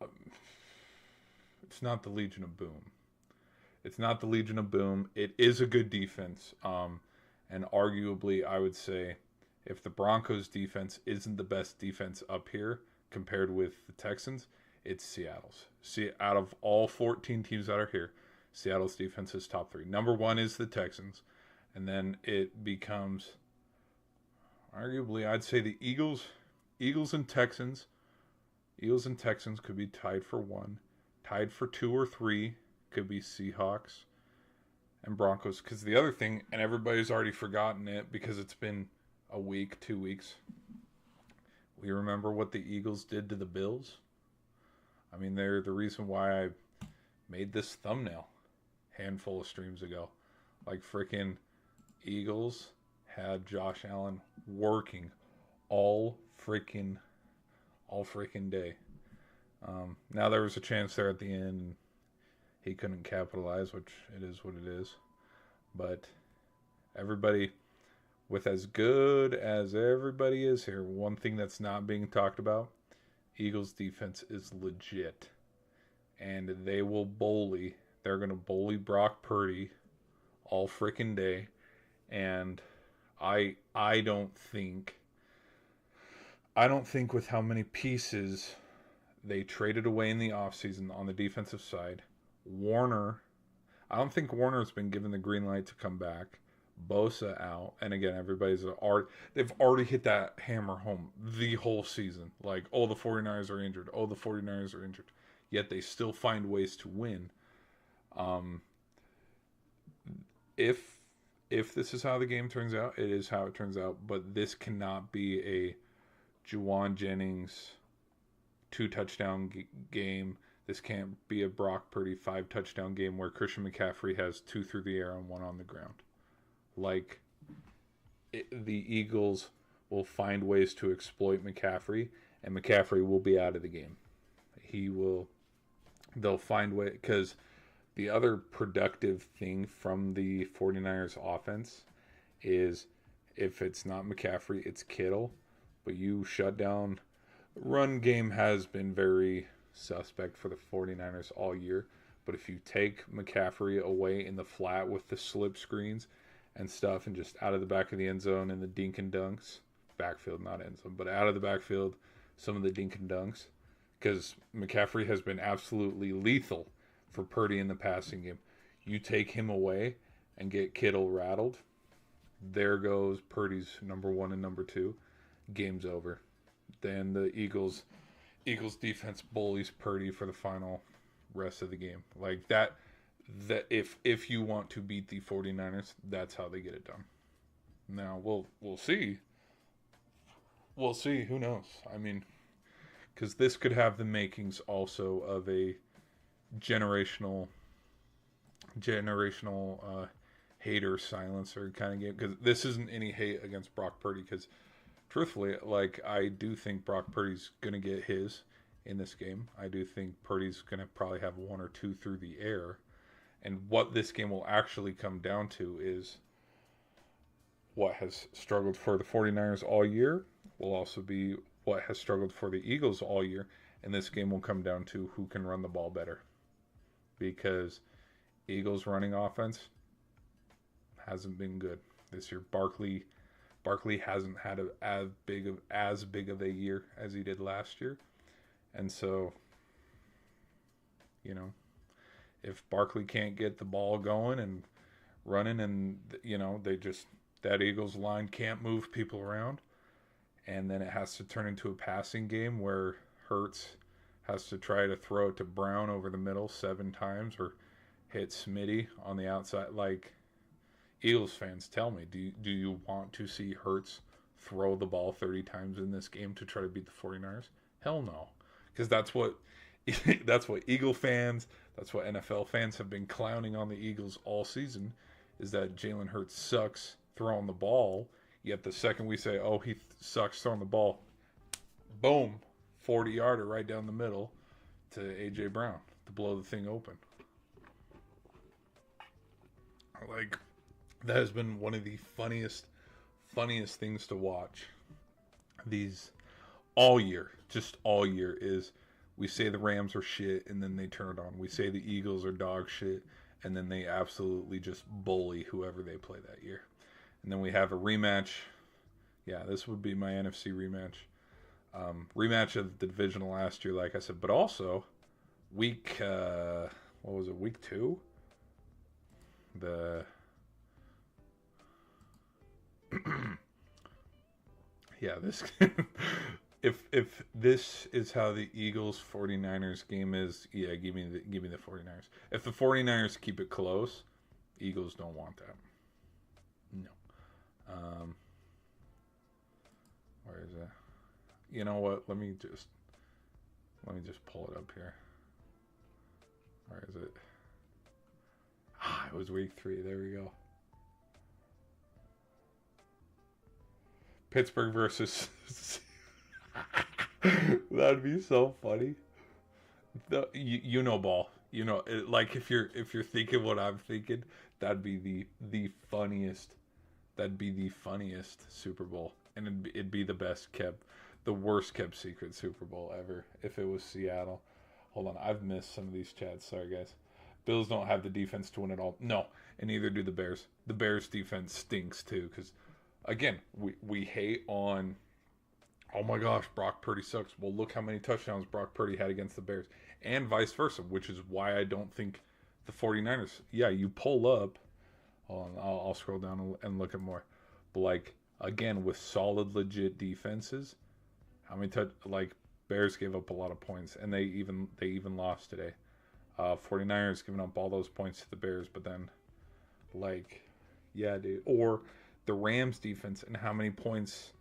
um, it's not the Legion of Boom. It's not the Legion of Boom. It is a good defense. And arguably, I would say if the Broncos defense isn't the best defense up here compared with the Texans, it's Seattle's. See, out of all 14 teams that are here, Seattle's defense is top three. Number one is the Texans. And then it becomes, arguably, I'd say the Eagles. Eagles and Texans. Eagles and Texans could be tied for one. Tied for two or three could be Seahawks and Broncos. Because the other thing, and everybody's already forgotten it because it's been a week, 2 weeks. We remember what the Eagles did to the Bills. I mean, they're the reason why I made this thumbnail handful of streams ago. Like, freaking Eagles had Josh Allen working all freaking day. Now there was a chance there at the end, and he couldn't capitalize, which it is what it is. But everybody, with as good as everybody is here, one thing that's not being talked about, Eagles defense is legit. And they will bully. They're going to bully Brock Purdy all freaking day. And I don't think with how many pieces they traded away in the offseason on the defensive side, I don't think Warner's been given the green light to come back. Bosa out, and again, they've already hit that hammer home the whole season. Like, oh, the 49ers are injured. Oh, the 49ers are injured. Yet they still find ways to win. If this is how the game turns out, it is how it turns out. But this cannot be a Juwan Jennings 2-touchdown game. This can't be a Brock Purdy 5-touchdown game where Christian McCaffrey has 2 through the air and 1 on the ground. Like, the Eagles will find ways to exploit McCaffrey, and McCaffrey will be out of the game. They'll find way, because the other productive thing from the 49ers offense is, if it's not McCaffrey, it's Kittle. But you shut down. Run game has been very suspect for the 49ers all year. But if you take McCaffrey away in the flat with the slip screens and stuff, and just out of the back of the end zone and the dink and dunks, backfield, not end zone, but out of the backfield, some of the dink and dunks, because McCaffrey has been absolutely lethal for Purdy in the passing game. You take him away and get Kittle rattled, there goes Purdy's number one and number two. Game's over. Then the Eagles defense bullies Purdy for the final rest of the game. Like, that if you want to beat the 49ers, that's how they get it done. Now we'll see. We'll see. Who knows? I mean, because this could have the makings also of a generational hater silencer kind of game. Because this isn't any hate against Brock Purdy. Because truthfully, like, I do think Brock Purdy's gonna get his in this game. I do think Purdy's gonna probably have 1 or 2 through the air. And what this game will actually come down to is what has struggled for the 49ers all year will also be what has struggled for the Eagles all year. And this game will come down to who can run the ball better. Because Eagles running offense hasn't been good this year. Barkley hasn't had as big of a year as he did last year. And so, you know, if Barkley can't get the ball going and running, and that Eagles line can't move people around, and then it has to turn into a passing game where Hurts has to try to throw it to Brown over the middle 7 times or hit Smitty on the outside. Like, Eagles fans, tell me, do you want to see Hurts throw the ball 30 times in this game to try to beat the 49ers? Hell no. Because that's what that's what Eagle fans, that's what NFL fans have been clowning on the Eagles all season, is that Jalen Hurts sucks throwing the ball. Yet the second we say, oh, he sucks throwing the ball, boom, 40-yarder right down the middle to A.J. Brown to blow the thing open. Like, that has been one of the funniest things to watch these all year, just all year, is we say the Rams are shit and then they turn it on. We say the Eagles are dog shit and then they absolutely just bully whoever they play that year. And then we have a rematch. Yeah, this would be my NFC rematch. Rematch of the divisional last year, like I said, but also week, what was it, week 2? Yeah, this if this is how the Eagles 49ers game is, yeah, give me the 49ers. If the 49ers keep it close, Eagles don't want that. No. Where is it? You know what? Let me just pull it up here. Where is it? It was week 3. There we go. Pittsburgh versus. That'd be so funny. You know ball. You know, like if you're thinking what I'm thinking, that'd be the funniest. That'd be the funniest Super Bowl, and it'd be the best kept, the worst kept secret Super Bowl ever if it was Seattle. Hold on, I've missed some of these chats. Sorry, guys. Bills don't have the defense to win it all. No, and neither do the Bears. The Bears defense stinks too, because again, we hate on, oh my gosh, Brock Purdy sucks. Well, look how many touchdowns Brock Purdy had against the Bears, and vice versa, which is why I don't think the 49ers, yeah, you pull up, hold on, I'll scroll down and look at more, but like, again, with solid, legit defenses, how many like, Bears gave up a lot of points, and they even lost today. 49ers giving up all those points to the Bears, but then, like, yeah, dude, or the Rams defense and how many points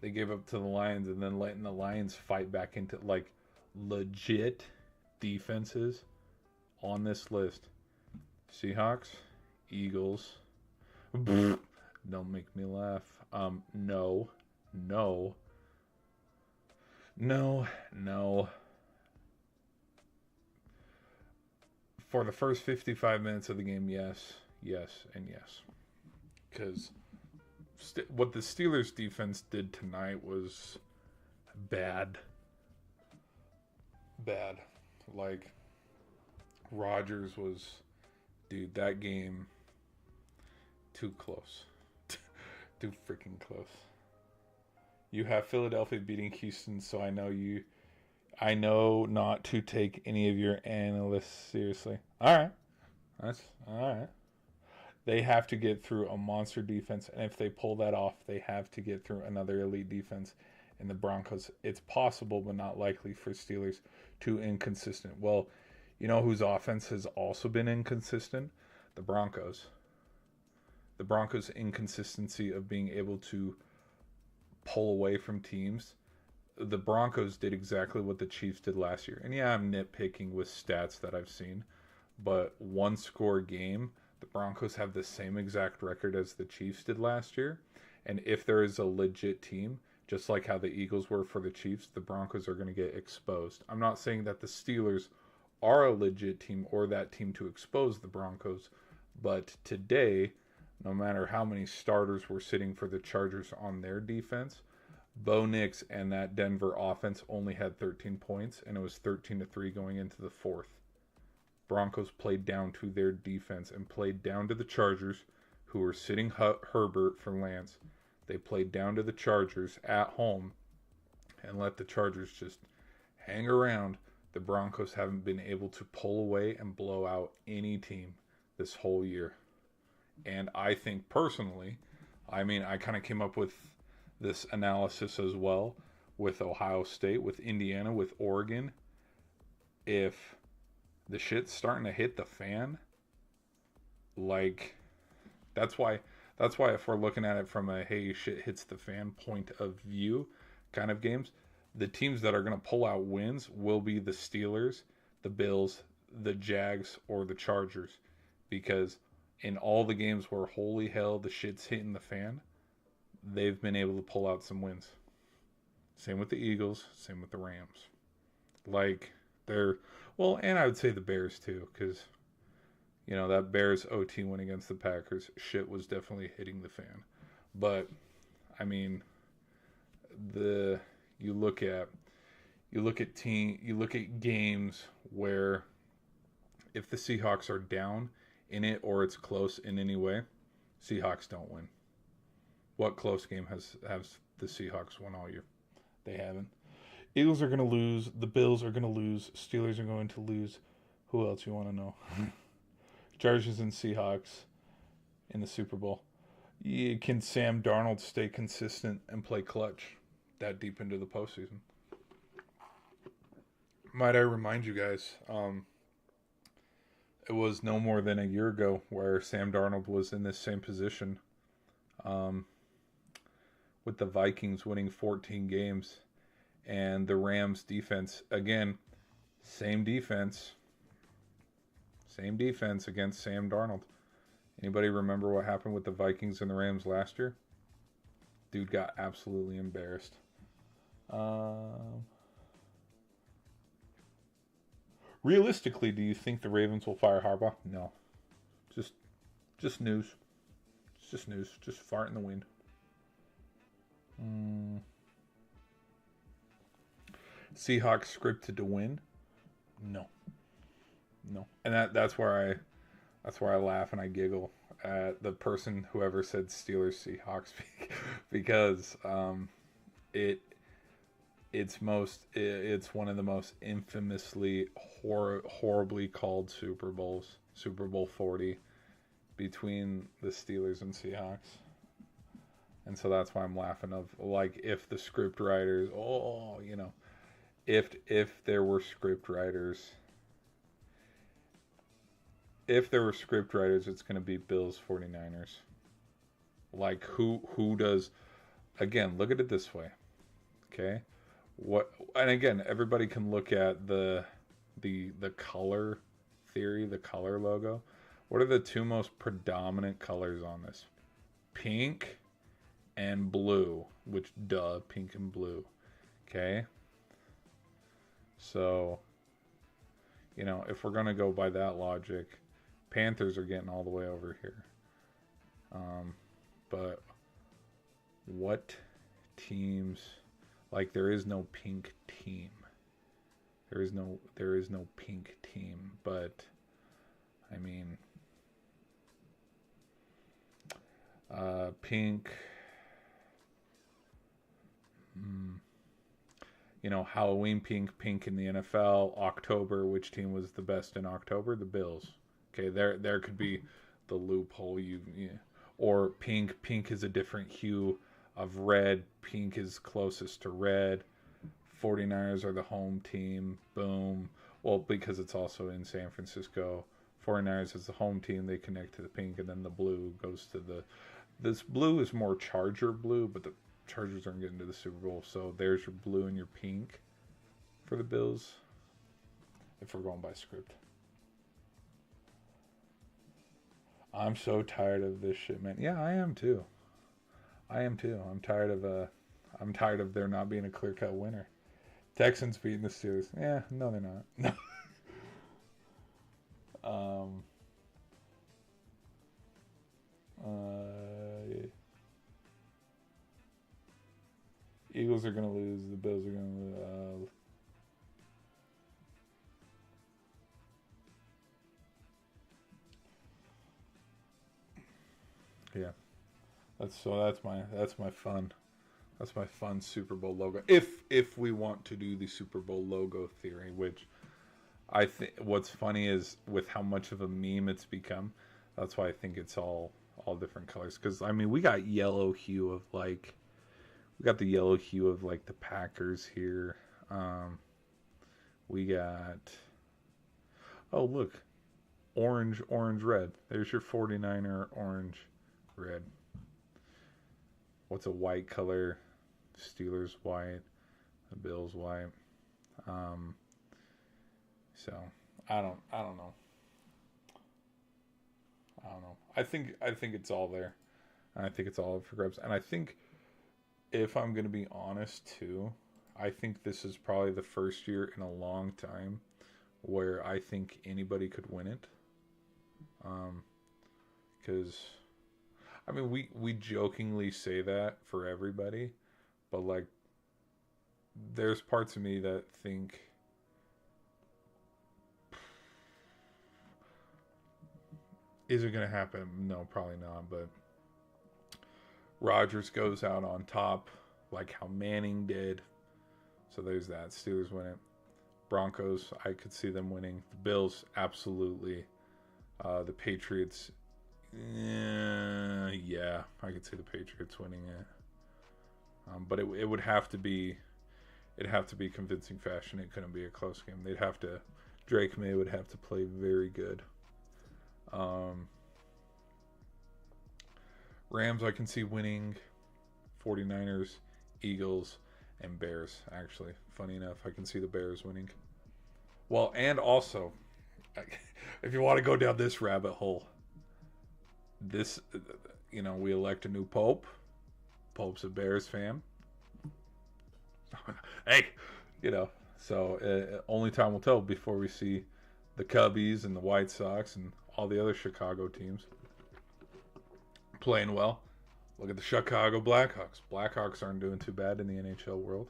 they gave up to the Lions, and then letting the Lions fight back into, like, legit defenses on this list. Seahawks, Eagles. Don't make me laugh. No. For the first 55 minutes of the game, yes, and yes. Because what the Steelers defense did tonight was bad. Like, Rodgers was, dude, that game, too close. Too freaking close. You have Philadelphia beating Houston, so I know not to take any of your analysts seriously. Alright. That's alright. They have to get through a monster defense, and if they pull that off, they have to get through another elite defense in the Broncos. It's possible, but not likely for Steelers. Too inconsistent. Well, you know whose offense has also been inconsistent? The Broncos. The Broncos' inconsistency of being able to pull away from teams. The Broncos did exactly what the Chiefs did last year. And yeah, I'm nitpicking with stats that I've seen, but one score game, the Broncos have the same exact record as the Chiefs did last year. And if there is a legit team, just like how the Eagles were for the Chiefs, the Broncos are going to get exposed. I'm not saying that the Steelers are a legit team or that team to expose the Broncos, but today, no matter how many starters were sitting for the Chargers on their defense, Bo Nix and that Denver offense only had 13 points, and it was 13-3 going into the fourth. Broncos played down to their defense and played down to the Chargers, who were sitting Herbert for Lance. They played down to the Chargers at home and let the Chargers just hang around. The Broncos haven't been able to pull away and blow out any team this whole year. And I think personally, I mean, I kind of came up with this analysis as well with Ohio State, with Indiana, with Oregon. If the shit's starting to hit the fan, like that's why if we're looking at it from a hey shit hits the fan point of view kind of games, the teams that are going to pull out wins will be the Steelers, the Bills, the Jags, or the Chargers, because in all the games where holy hell the shit's hitting the fan, they've been able to pull out some wins. Same with the Eagles, same with the Rams. Like they're well, and I would say the Bears too, because that Bears OT win against the Packers, shit was definitely hitting the fan. But I mean, the you look at you look at games where if the Seahawks are down in it or it's close in any way, Seahawks don't win. What close game has the Seahawks won all year? They haven't. Eagles are going to lose. The Bills are going to lose. Steelers are going to lose. Who else you want to know? Chargers and Seahawks in the Super Bowl. Can Sam Darnold stay consistent and play clutch that deep into the postseason? Might I remind you guys, it was no more than a year ago where Sam Darnold was in this same position, with the Vikings winning 14 games, and the Rams defense, again, same defense against Sam Darnold. Anybody remember what happened with the Vikings and the Rams last year? Dude got absolutely embarrassed. Realistically, do you think the Ravens will fire Harbaugh? No. Just news. It's just news. Just fart in the wind. Seahawks scripted to win? No. And that's where I laugh and I giggle at the person whoever said Steelers Seahawks because it's one of the most infamously horribly called Super Bowls, Super Bowl 40 between the Steelers and Seahawks. And so that's why I'm laughing of like if the script writers, if there were script writers, it's going to be Bills 49ers. Like who does, again, look at it this way. Okay? And again, everybody can look at the color theory, the color logo. What are the two most predominant colors on this? Pink and blue, which pink and blue. Okay? So, if we're going to go by that logic, Panthers are getting all the way over here. But what teams, like there is no pink team. There is no pink team, but I mean pink Halloween pink in the NFL. October, which team was the best in October? The Bills. Okay, there could be the loophole or pink is a different hue of red. Pink is closest to red. 49ers are the home team. Boom. Well, because it's also in San Francisco. 49ers is the home team. They connect to the pink, and then the blue goes to this blue is more Charger blue, but the Chargers aren't getting to the Super Bowl. So there's your blue and your pink for the Bills, if we're going by script. I'm so tired of this shit, man. Yeah, I am too. I'm tired of there not being a clear-cut winner. Texans beating the Steelers. Yeah, no, they're not. Eagles are gonna lose. The Bills are gonna lose. Yeah, that's my fun. That's my fun Super Bowl logo. If we want to do the Super Bowl logo theory, which I think what's funny is with how much of a meme it's become. That's why I think it's all all different colors. Because I mean, we got yellow hue of like, we got the yellow hue of like the Packers here. We got, oh look, orange, orange, red. There's your 49er orange, red. What's a white color? Steelers white, the Bills white. So I don't know. I don't know. I think it's all there. I think it's all up for grabs. And I think, if I'm going to be honest too, I think this is probably the first year in a long time where I think anybody could win it. Because I mean, we jokingly say that for everybody, but like, there's parts of me that think, is it going to happen? No, probably not. But Rodgers goes out on top, like how Manning did. So there's that. Steelers win it. Broncos, I could see them winning. The Bills, absolutely. The Patriots, yeah, I could see the Patriots winning it. But it would have to be, it'd have to be convincing fashion. It couldn't be a close game. Drake May would have to play very good. Rams, I can see winning. 49ers, Eagles, and Bears, actually. Funny enough, I can see the Bears winning. Well, and also, if you want to go down this rabbit hole, we elect a new pope. Pope's a Bears fan. Hey, so only time will tell before we see the Cubbies and the White Sox and all the other Chicago teams playing well. Look at the Chicago Blackhawks. Blackhawks aren't doing too bad in the NHL world.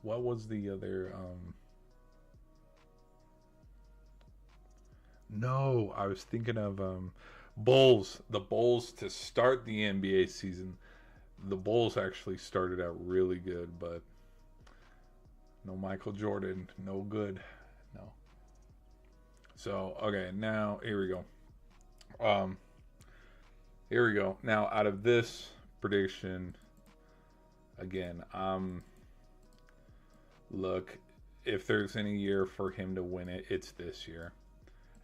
What was the other? No, I was thinking of Bulls. The Bulls to start the NBA season. The Bulls actually started out really good, but no Michael Jordan, no good. No. So, okay, now here we go. Here we go. Now, out of this prediction, again, look, if there's any year for him to win it, it's this year.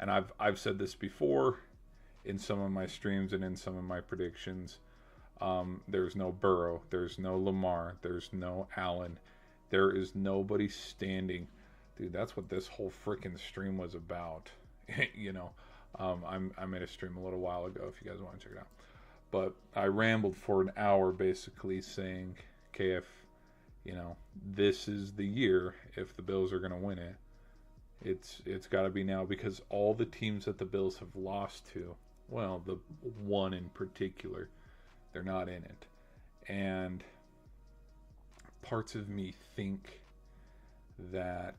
And I've said this before in some of my streams and in some of my predictions. There's no Burrow, there's no Lamar, there's no Allen, there is nobody standing. Dude, that's what this whole freaking stream was about. I made a stream a little while ago if you guys want to check it out. But I rambled for an hour basically saying, okay, if, this is the year, if the Bills are going to win it, it's got to be now, because all the teams that the Bills have lost to, well, the one in particular, they're not in it. And parts of me think that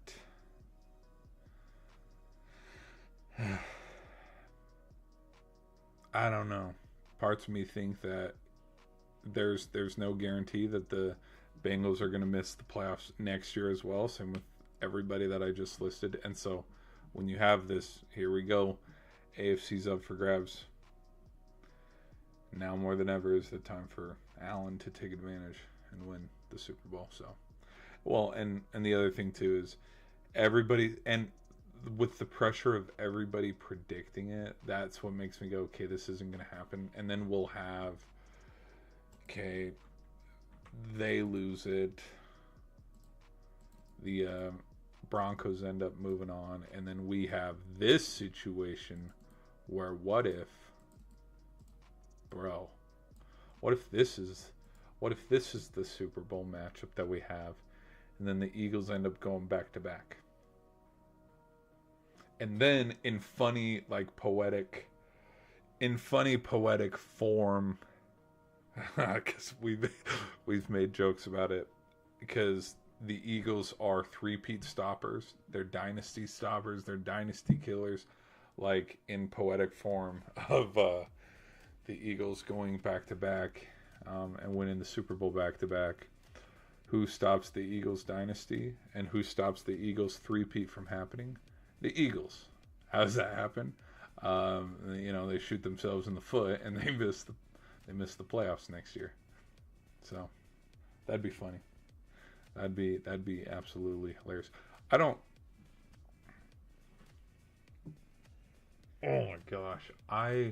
I don't know. Parts of me think that there's no guarantee that the Bengals are going to miss the playoffs next year as well. Same with everybody that I just listed. And so when you have this, here we go, AFC's up for grabs. Now more than ever is the time for Allen to take advantage and win the Super Bowl. So, well, and the other thing too is everybody, and with the pressure of everybody predicting it, that's what makes me go, okay, this isn't going to happen. And then we'll have, okay, they lose it, the Broncos end up moving on, and then we have this situation where what if this is the Super Bowl matchup that we have, and then the Eagles end up going back to back. And then in funny poetic form, because we've made jokes about it, because the Eagles are three-peat stoppers, they're dynasty stoppers, they're dynasty killers, like in poetic form of the Eagles going back to back and winning the Super Bowl back to back. Who stops the Eagles dynasty and who stops the Eagles three-peat from happening? The Eagles. How does that happen? They shoot themselves in the foot and they miss the playoffs next year. So that'd be funny. That'd be absolutely hilarious. I don't. Oh my gosh, I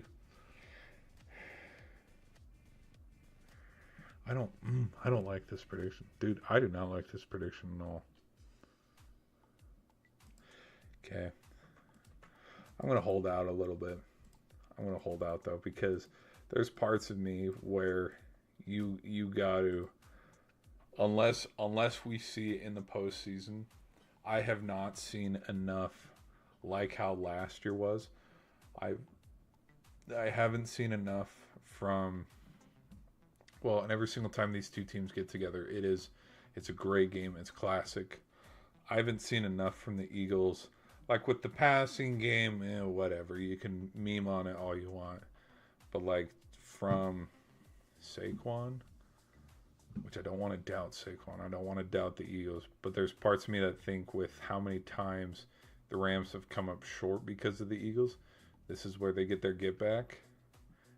don't like this prediction, dude. I do not like this prediction at all. Okay, I'm gonna hold out a little bit. I'm gonna hold out though because there's parts of me where you got to, unless we see it in the postseason. I have not seen enough like how last year was. I I haven't seen enough from, well, and every single time these two teams get together, it's a great game. It's classic. I haven't seen enough from the Eagles. Like with the passing game, whatever. You can meme on it all you want. But like from Saquon, which I don't want to doubt Saquon. I don't want to doubt the Eagles. But there's parts of me that think with how many times the Rams have come up short because of the Eagles, this is where they get their get back.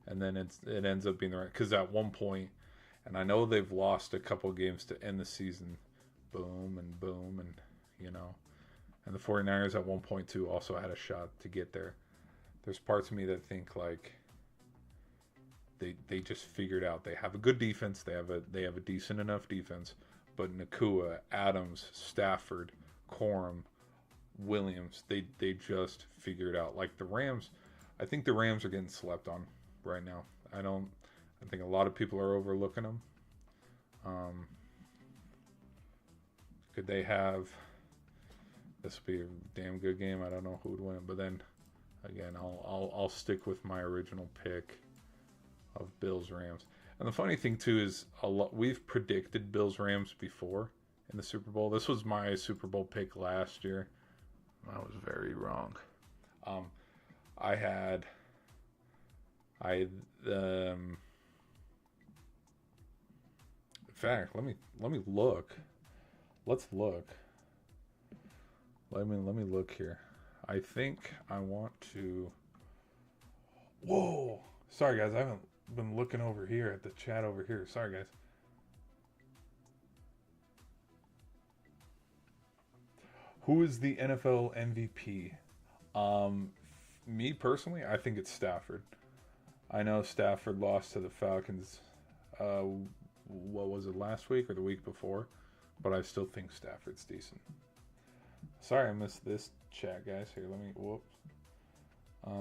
And then it ends up being the right. Because at one point, and I know they've lost a couple games to end the season, boom, and you know. And the 49ers at one point too also had a shot to get there. There's parts of me that think like they just figured out they have a good defense. They have a decent enough defense, but Nakua, Adams, Stafford, Corum, Williams, they just figured out. Like the Rams, I think the Rams are getting slept on right now. I think a lot of people are overlooking them. Um, could they have? This would be a damn good game. I don't know who would win, but then again, I'll stick with my original pick of Bills Rams. And the funny thing too is we've predicted Bills Rams before in the Super Bowl. This was my Super Bowl pick last year. I was very wrong. Um, I had in fact, let me look. Let's look. Let me look here. I think I want to. Whoa! Sorry guys, I haven't been looking over here at the chat over here. Sorry guys. Who is the NFL MVP? Me personally, I think it's Stafford. I know Stafford lost to the Falcons. What was it, last week or the week before? But I still think Stafford's decent. Sorry, I missed this chat, guys. Here, let me. Whoops. What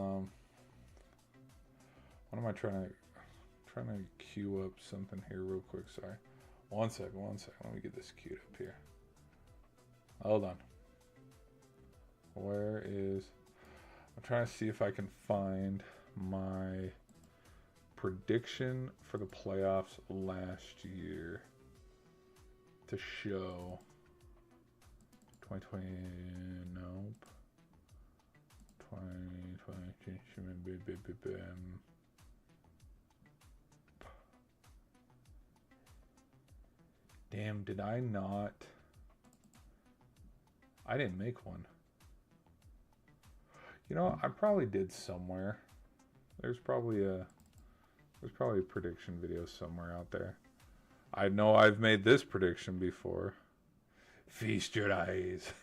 am I trying to queue up something here real quick? Sorry. One second. Let me get this queued up here. Hold on. Where is? I'm trying to see if I can find my prediction for the playoffs last year to show. 2020, nope. 2020, damn, did I not? I didn't make one. You know, I probably did somewhere. There's probably a prediction video somewhere out there. I know I've made this prediction before. Feast your eyes.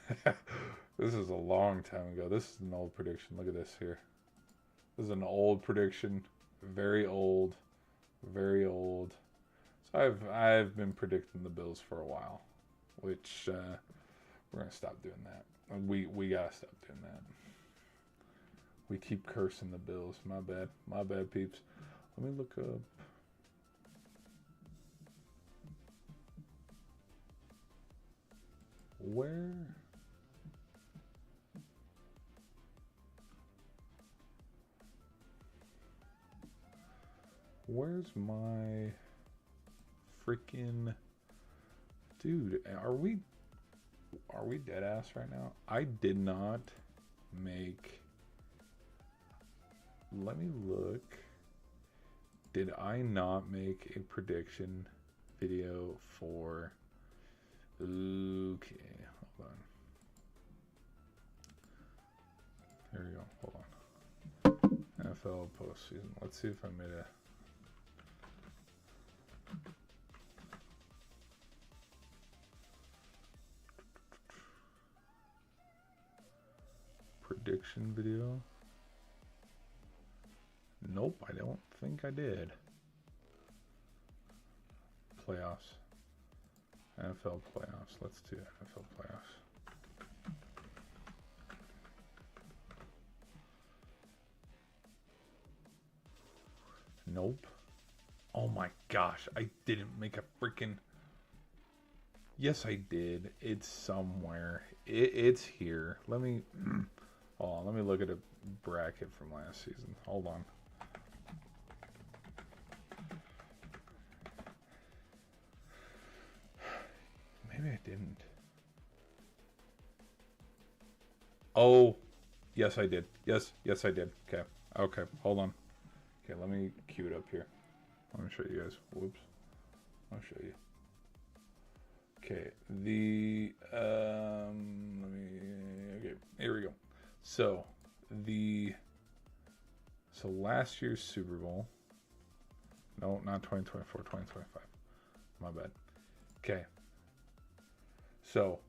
This is a long time ago. This is an old prediction. Look at this here. This is an old prediction. Very old. Very old. So I've been predicting the Bills for a while. Which we're gonna stop doing that. We gotta stop doing that. We keep cursing the Bills. My bad. My bad, peeps. Let me look up. Where's my freaking dude? Are we dead ass right now? I did not make. Let me look. Did I not make a prediction video for? Okay, hold on. Here we go. Hold on. NFL postseason. Let's see if I made a. Prediction video. Nope, I don't think I did. Playoffs. NFL playoffs. Let's do NFL playoffs. Nope. Oh my gosh, I didn't make a freaking... Yes, I did. It's somewhere. It's here. Let me... Hold on, let me look at a bracket from last season. Hold on. Maybe I didn't. Oh, yes, I did. Yes, I did. Okay, hold on. Okay, let me cue it up here. Let me show you guys. Whoops. I'll show you. Okay, okay, here we go. So last year's Super Bowl. No, not 2024, 2025. My bad. Okay. So,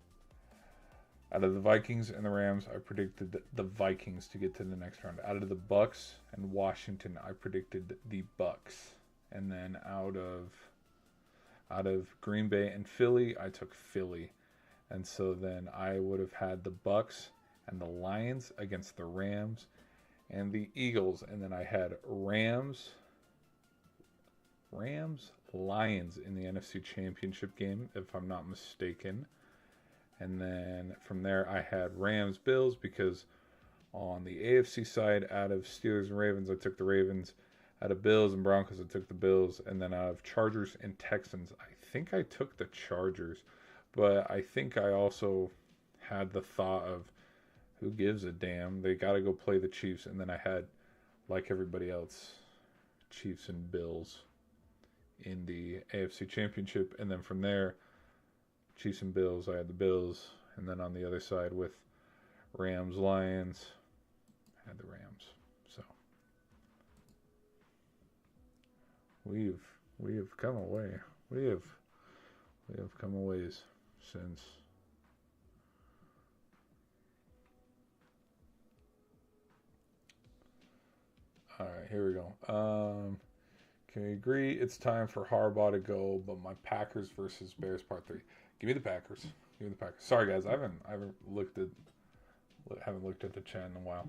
out of the Vikings and the Rams, I predicted the Vikings to get to the next round. Out of the Bucks and Washington, I predicted the Bucks. And then out of Green Bay and Philly, I took Philly. And so then I would have had the Bucks and the Lions against the Rams and the Eagles. And then I had Rams, Lions in the NFC Championship game, if I'm not mistaken. And then from there, I had Rams, Bills, because on the AFC side, out of Steelers and Ravens, I took the Ravens. Out of Bills and Broncos, I took the Bills. And then out of Chargers and Texans, I think I took the Chargers. But I think I also had the thought of, who gives a damn? They got to go play the Chiefs. And then I had, like everybody else, Chiefs and Bills in the AFC Championship. And then from there, Chiefs and Bills, I had the Bills. And then on the other side with Rams, Lions, I had the Rams. So we have come away. We have come a ways since. All right, here we go. Can we agree it's time for Harbaugh to go? But my Packers versus Bears part 3. Give me the Packers. Give me the Packers. Sorry guys, I haven't looked at the chat in a while.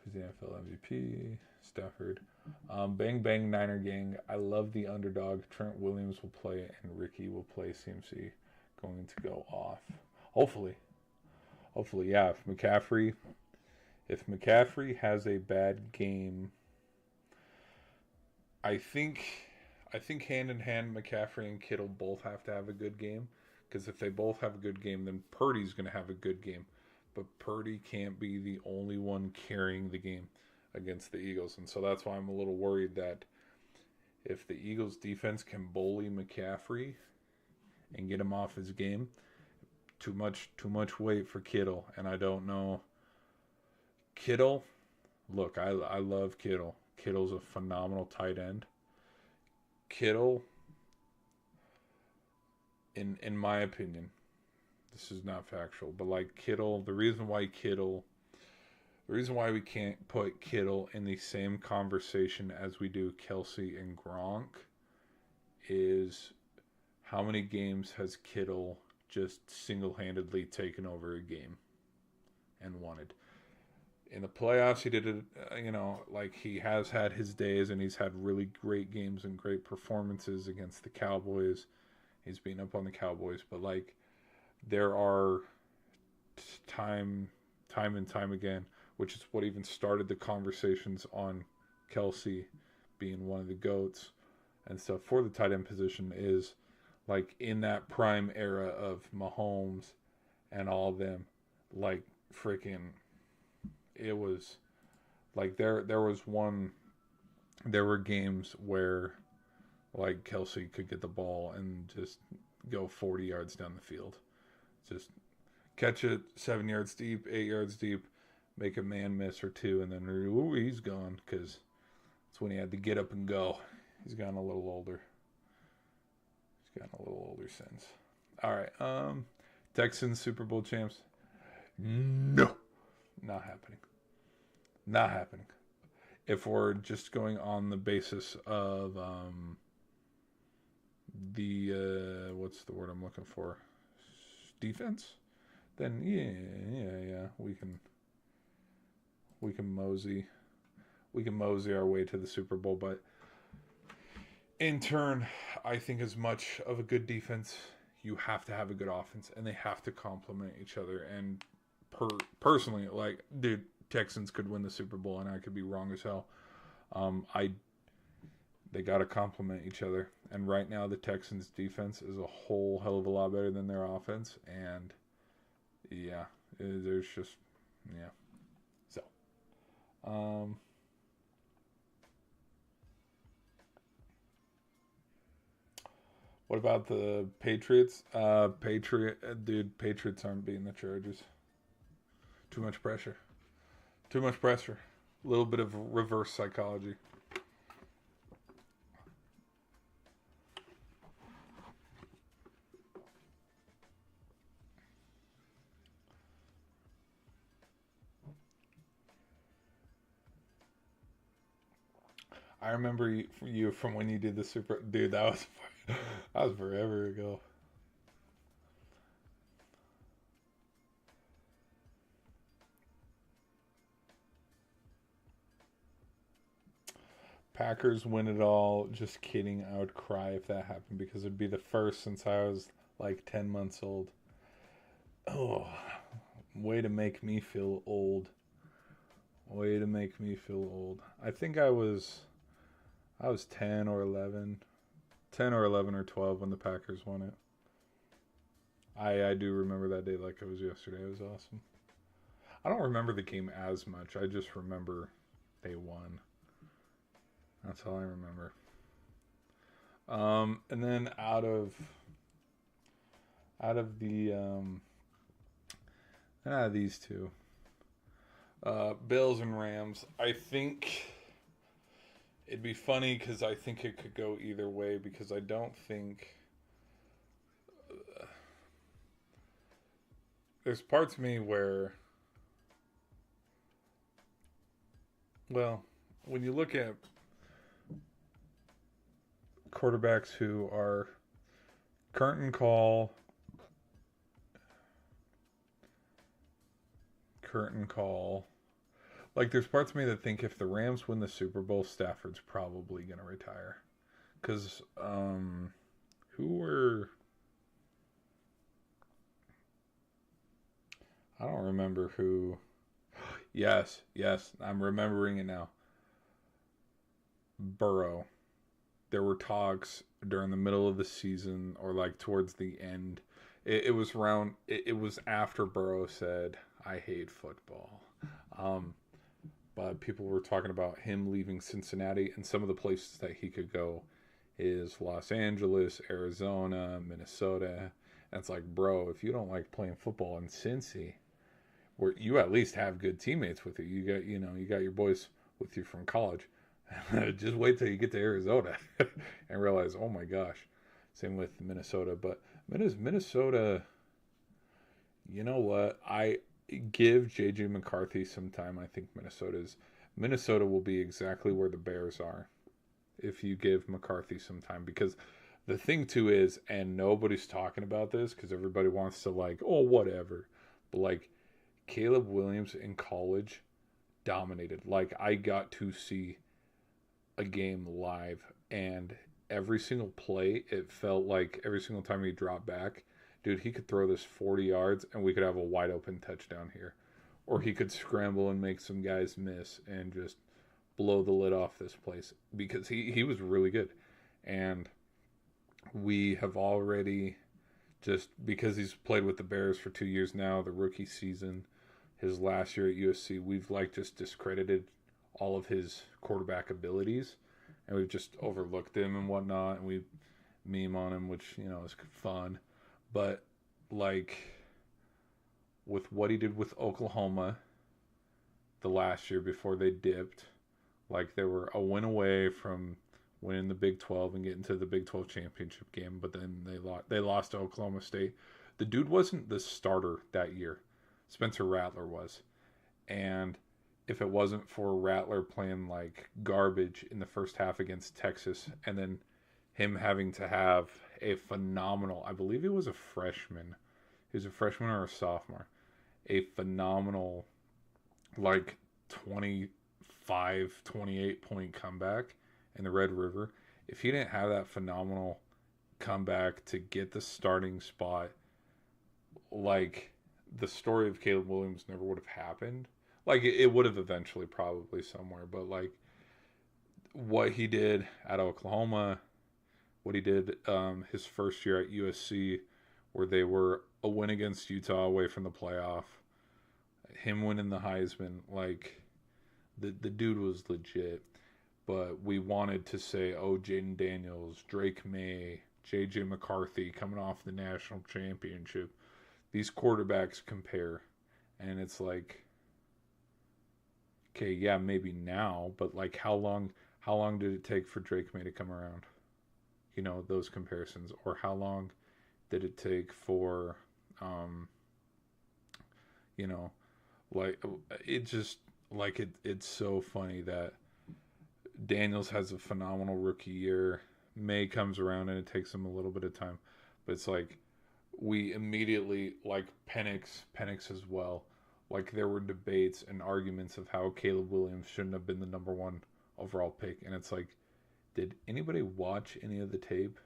Who's the NFL MVP? Stafford. Bang Bang Niner Gang. I love the underdog. Trent Williams will play and Ricky will play. CMC going to go off. Hopefully, yeah. If McCaffrey has a bad game, I think hand in hand, McCaffrey and Kittle both have to have a good game. Because if they both have a good game, then Purdy's going to have a good game. But Purdy can't be the only one carrying the game against the Eagles. And so that's why I'm a little worried that if the Eagles defense can bully McCaffrey and get him off his game, too much weight for Kittle. And I don't know. Kittle, look, I love Kittle. Kittle's a phenomenal tight end. Kittle, in my opinion, this is not factual, but like Kittle, the reason why we can't put Kittle in the same conversation as we do Kelsey and Gronk is how many games has Kittle just single-handedly taken over a game and won it. In the playoffs, he did it, like he has had his days and he's had really great games and great performances against the Cowboys. He's beaten up on the Cowboys, but like there are time and time again, which is what even started the conversations on Kelsey being one of the GOATs and stuff for the tight end position, is like in that prime era of Mahomes and all of them, like freaking... It was like there were games where like Kelsey could get the ball and just go 40 yards down the field. Just catch it 7 yards deep, 8 yards deep, make a man miss or two, and then ooh, he's gone because that's when he had to get up and go. He's gotten a little older. He's gotten a little older since. All right, Texans Super Bowl champs. No, not happening. Not happening. If we're just going on the basis of the what's the word I'm looking for? Defense? Then yeah, we can mosey our way to the Super Bowl, but in turn, I think as much of a good defense, you have to have a good offense, and they have to complement each other. And personally, like, dude, Texans could win the Super Bowl, and I could be wrong as hell. I They got to complement each other, and right now the Texans' defense is a whole hell of a lot better than their offense, and yeah, there's just yeah. So, um, what about the Patriots? Patriots aren't beating the Chargers. Too much pressure. Too much pressure. A little bit of reverse psychology. I remember you from when you did the Super. Dude, that was forever ago. Packers win it all. Just kidding. I would cry if that happened because it'd be the first since I was like 10 months old. Oh, way to make me feel old. Way to make me feel old. I think I was 10 or 11. 10 or 11 or 12 when the Packers won it. I do remember that day like it was yesterday. It was awesome. I don't remember the game as much. I just remember they won. That's all I remember. And then out of these two, Bills and Rams. I think it'd be funny because I think it could go either way because I don't think there's parts of me where, well, when you look at quarterbacks who are curtain call, like there's parts of me that think if the Rams win the Super Bowl, Stafford's probably gonna retire. Because who were I don't remember who. Yes, I'm remembering it now. Burrow. There were talks during the middle of the season or like towards the end. It was around. It was after Burrow said, "I hate football." Um, but people were talking about him leaving Cincinnati, and some of the places that he could go is Los Angeles, Arizona, Minnesota. And it's like, bro, if you don't like playing football in Cincy, where you at least have good teammates with you, you got your boys with you from college. Just wait till you get to Arizona and realize, oh my gosh. Same with Minnesota, but Minnesota. You know what? I give JJ McCarthy some time. I think Minnesota will be exactly where the Bears are if you give McCarthy some time because the thing too is, and nobody's talking about this because everybody wants to like, oh whatever, but like Caleb Williams in college dominated. Like I got to see a game live, and every single play, it felt like every single time he dropped back, dude, he could throw this 40 yards and we could have a wide open touchdown here. Or he could scramble and make some guys miss and just blow the lid off this place because he was really good. And we have already, just because he's played with the Bears for 2 years now, the rookie season, his last year at USC, we've like just discredited all of his quarterback abilities, and we've just overlooked him and whatnot, and we meme on him, which is fun. But like, with what he did with Oklahoma the last year before they dipped. Like they were a win away from winning the Big 12 and getting to the Big 12 championship game, but then they lost to Oklahoma State. The dude wasn't the starter that year. Spencer Rattler was. And if it wasn't for Rattler playing like garbage in the first half against Texas and then him having to have a phenomenal, I believe he was a freshman. He was a freshman or a sophomore. A phenomenal like 25, 28 point comeback in the Red River. If he didn't have that phenomenal comeback to get the starting spot, like the story of Caleb Williams never would have happened. Like it would have eventually probably somewhere, but like what he did at Oklahoma, what he did his first year at USC, where they were a win against Utah away from the playoff, him winning the Heisman, like the dude was legit. But we wanted to say, oh, Jaden Daniels, Drake May, J.J. McCarthy coming off the national championship. These quarterbacks compare. And it's like, okay, yeah, maybe now, but like how long did it take for Drake May to come around? You know, those comparisons. Or how long did it take for, you know, like it just, like it's so funny that Daniels has a phenomenal rookie year. May comes around and it takes him a little bit of time. But it's like we immediately, like Penix as well. Like there were debates and arguments of how Caleb Williams shouldn't have been the number one overall pick. And it's like, did anybody watch any of the tape?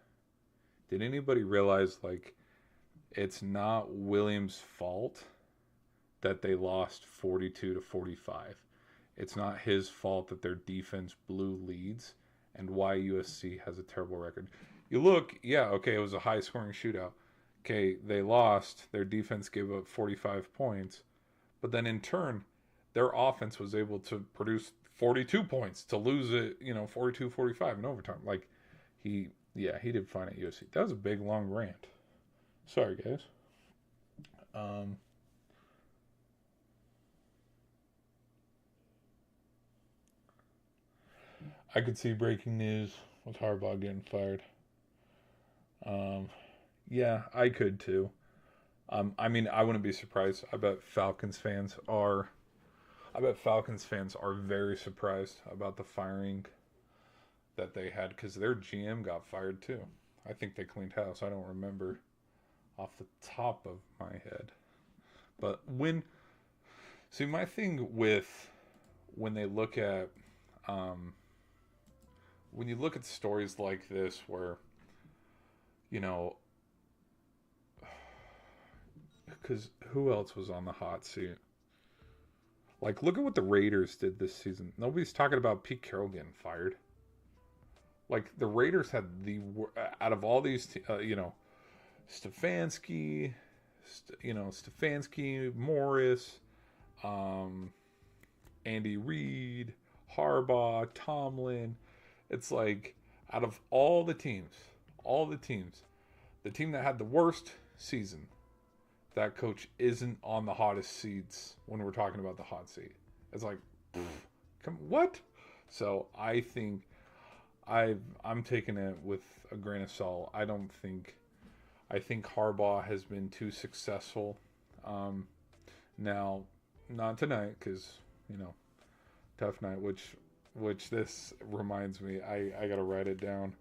Did anybody realize like it's not Williams' fault that they lost 42-45? It's not his fault that their defense blew leads and why USC has a terrible record. You look, yeah, okay, it was a high-scoring shootout. Okay, they lost. Their defense gave up 45 points. But then in turn, their offense was able to produce 42 points to lose it, 42-45 in overtime. Like, he did fine at USC. That was a big, long rant. Sorry, guys. I could see breaking news with Harbaugh getting fired. Yeah, I could too. I mean, I wouldn't be surprised. I bet Falcons fans are. I bet Falcons fans are very surprised about the firing that they had because their GM got fired too. I think they cleaned house. I don't remember off the top of my head. But my thing with when they look at when you look at stories like this where, you know, because who else was on the hot seat? Like, look at what the Raiders did this season. Nobody's talking about Pete Carroll getting fired. Like, the Raiders had out of all these, Stefanski, Morris, Andy Reid, Harbaugh, Tomlin. It's like, out of all the teams, the team that had the worst season, that coach isn't on the hottest seats when we're talking about the hot seat. It's like, what? So I think I'm taking it with a grain of salt. I think Harbaugh has been too successful. Now, not tonight because tough night. Which this reminds me, I gotta write it down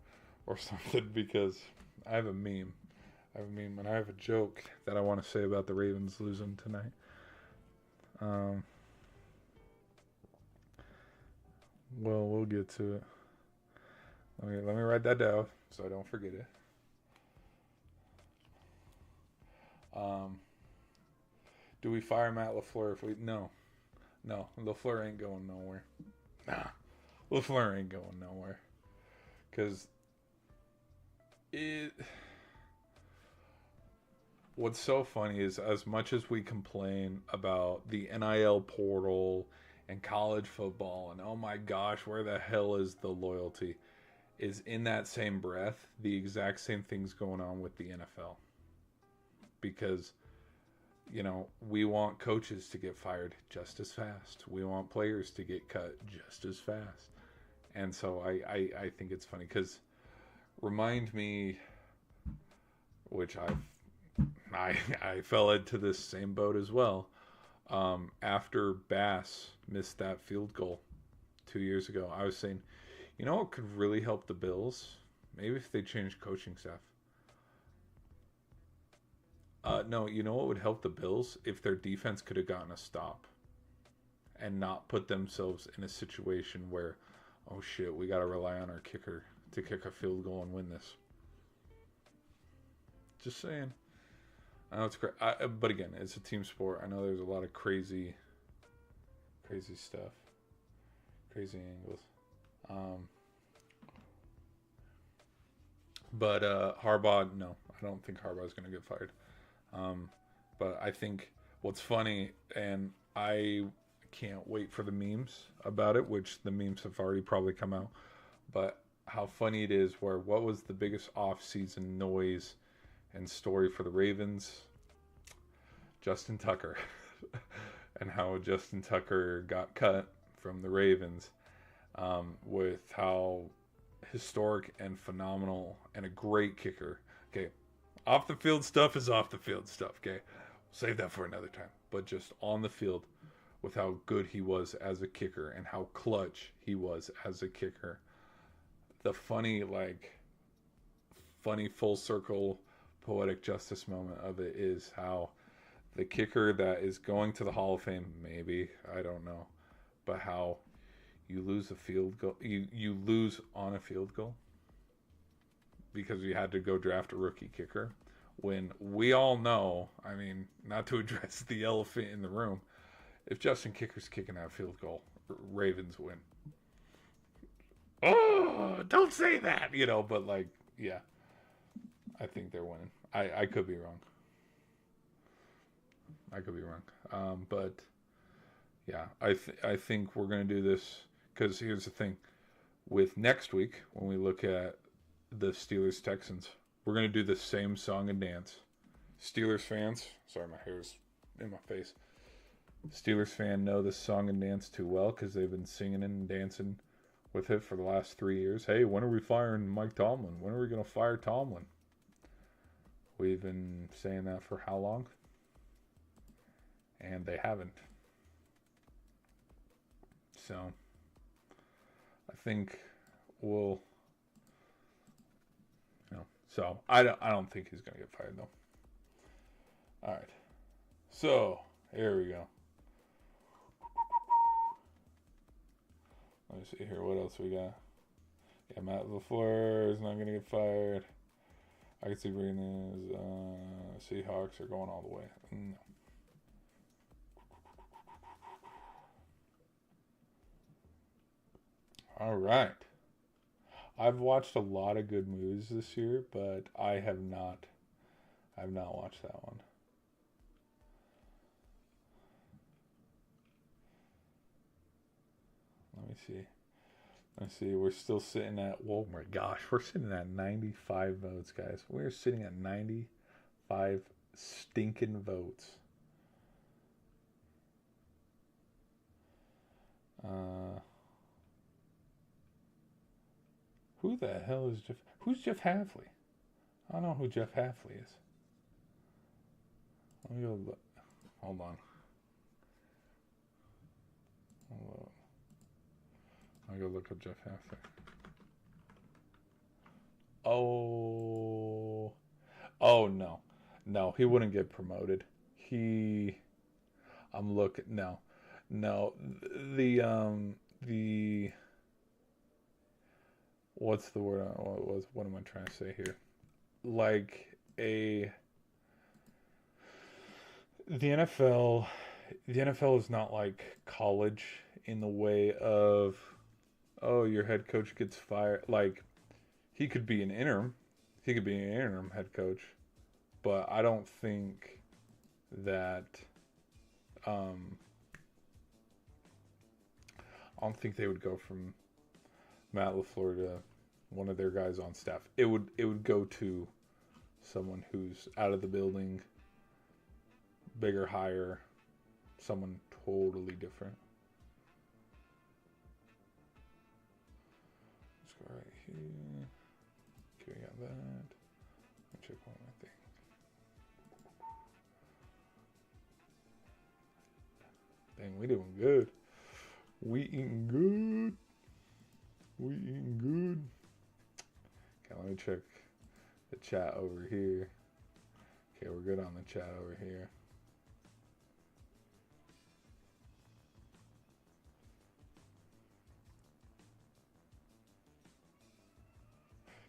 or something because I have a meme. And I have a joke that I want to say about the Ravens losing tonight. Well, we'll get to it. Let me write that down so I don't forget it. Do we fire Matt LaFleur if we... No, LaFleur ain't going nowhere. Nah, LaFleur ain't going nowhere. Because what's so funny is as much as we complain about the NIL portal and college football and oh my gosh, where the hell is the loyalty? Is in that same breath, the exact same thing's going on with the NFL. Because we want coaches to get fired just as fast. We want players to get cut just as fast. And so I think it's funny because remind me, which I fell into this same boat as well. After Bass missed that field goal 2 years ago, I was saying, what could really help the Bills? Maybe if they changed coaching staff. No, you know what would help the Bills? If their defense could have gotten a stop and not put themselves in a situation where, oh shit, we got to rely on our kicker to kick a field goal and win this. Just saying. I know it's great, but again, it's a team sport. I know there's a lot of crazy stuff, crazy angles. But Harbaugh, no, I don't think Harbaugh's going to get fired. But I think what's funny, and I can't wait for the memes about it, which the memes have already probably come out. But how funny it is, where what was the biggest off-season noise and story for the Ravens? Justin Tucker. And how Justin Tucker got cut from the Ravens, with how historic and phenomenal and a great kicker. Okay, off the field stuff is off the field stuff. Okay, save that for another time. But just on the field, with how good he was as a kicker and how clutch he was as a kicker. The funny full circle poetic justice moment of it is how the kicker that is going to the Hall of Fame, maybe, I don't know, but how you lose a field goal, you lose on a field goal because you had to go draft a rookie kicker, when we all know, I mean, not to address the elephant in the room, if Justin Kicker's kicking that field goal, Ravens win. Oh, don't say that, but yeah, I think they're winning. I could be wrong. But yeah, I think we're going to do this because here's the thing. With next week, when we look at the Steelers-Texans, we're going to do the same song and dance. Steelers fans, sorry, my hair's in my face. Steelers fan know this song and dance too well because they've been singing and dancing with it for the last 3 years. Hey, when are we firing Mike Tomlin? When are we going to fire Tomlin? We've been saying that for how long? And they haven't. So I think we'll, so I don't think he's going to get fired though. All right. So here we go. Let me see here. What else we got? Yeah, Matt LaFleur is not going to get fired. I can see reading is Seahawks are going all the way. No. All right. I've watched a lot of good movies this year, but I've not watched that one. Let's see. We're still sitting at, oh my gosh, we're sitting at 95 votes, guys. We're sitting at 95 stinking votes. Who the hell is Jeff? Who's Jeff Hafley? I don't know who Jeff Hafley is. Let me go look. Hold on. I'll go look up Jeff Hafley. Oh no. No, he wouldn't get promoted. I'm looking, no. The what's the word? What am I trying to say here? The NFL is not like college in the way of, oh, your head coach gets fired. Like, he could be an interim head coach, but I don't think that I don't think they would go from Matt LaFleur to one of their guys on staff. It would go to someone who's out of the building, bigger, higher, someone totally different. Let's go right here. Okay, we got that. Let me check one more thing. Dang, we doing good. We eating good. We eating good. Okay, let me check the chat over here. Okay, we're good on the chat over here.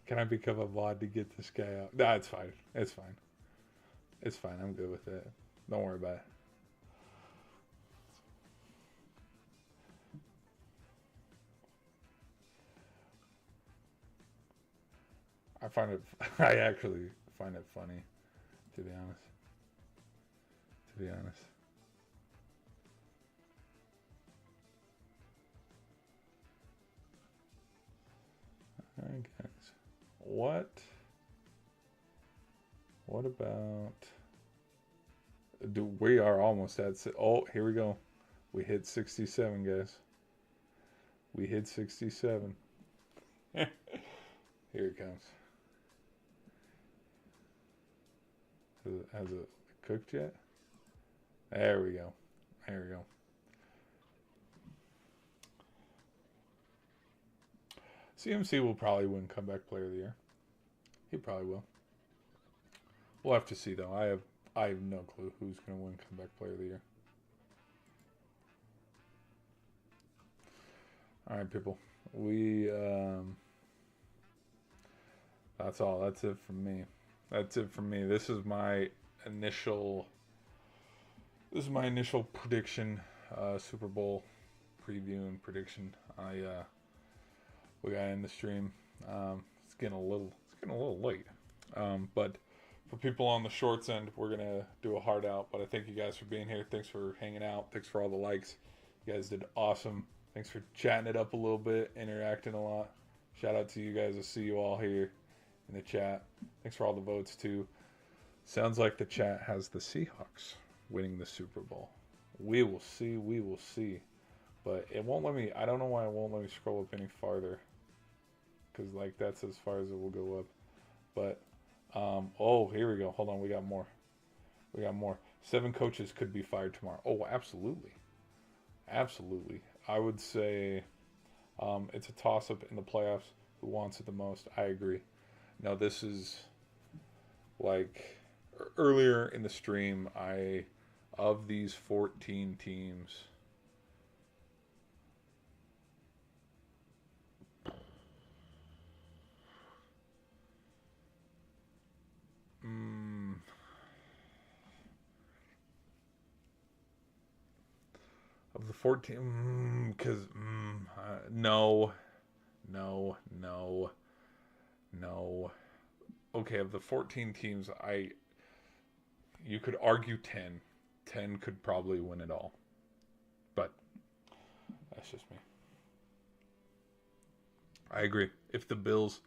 Can I become a mod to get this guy out? Nah, it's fine. It's fine. It's fine. I'm good with it. Don't worry about it. I actually find it funny, to be honest. To be honest. Alright, guys. What about... we are almost at... Oh, here we go. We hit 67, guys. We hit 67. Here it comes. Has it cooked yet? There we go. There we go. CMC will probably win Comeback Player of the Year. He probably will. We'll have to see, though. I have no clue who's going to win Comeback Player of the Year. All right, people. That's all. That's it from me. That's it from me. This is my initial prediction, Super Bowl preview and prediction. We got in the stream. It's getting a little late. But for people on the shorts end, we're gonna do a hard out. But I thank you guys for being here. Thanks for hanging out. Thanks for all the likes. You guys did awesome. Thanks for chatting it up a little bit, interacting a lot. Shout out to you guys. I see you all here in the chat. Thanks for all the votes too. Sounds like the chat has the Seahawks winning the Super Bowl. We will see. We will see. But it won't let me. I don't know why it won't let me scroll up any farther. Because like that's as far as it will go up. But oh, here we go. Hold on. We got more. We got more. 7 coaches could be fired tomorrow. Oh, absolutely. Absolutely. I would say it's a toss-up in the playoffs. Who wants it the most? I agree. Now, this is like earlier in the stream, of these 14 teams, of the 14, because no. Okay, of the 14 teams, you could argue 10. 10 could probably win it all. But that's just me. I agree. If the Bills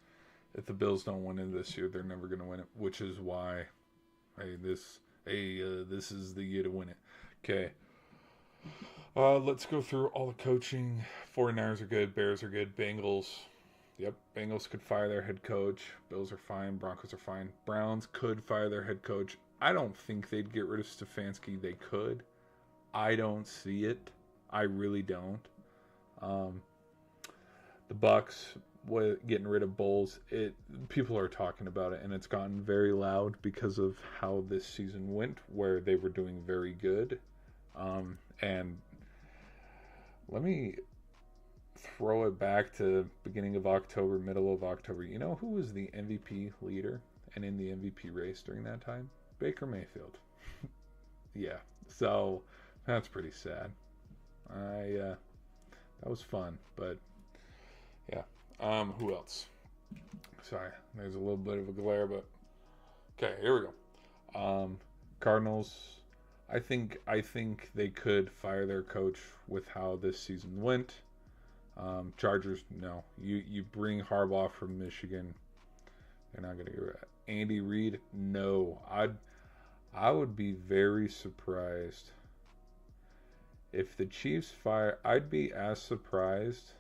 don't win it this year, they're never going to win it, which is why this is the year to win it. Okay. Let's go through all the coaching. 49ers are good. Bears are good. Bengals. Yep, Bengals could fire their head coach. Bills are fine. Broncos are fine. Browns could fire their head coach. I don't think they'd get rid of Stefanski. They could. I don't see it. I really don't. The Bucks getting rid of Bowles. People are talking about it, and it's gotten very loud because of how this season went, where they were doing very good. And let me throw it back to beginning of October, middle of October. You know who was the MVP leader and in the MVP race during that time? Baker Mayfield. Yeah, so that's pretty sad. That was fun, but yeah. Who else? Sorry, there's a little bit of a glare, but okay, here we go. Cardinals. I think they could fire their coach with how this season went. Chargers, no. You bring Harbaugh from Michigan, they're not going to get rid of Andy Reid. No, I would be very surprised if the Chiefs fire. I'd be as surprised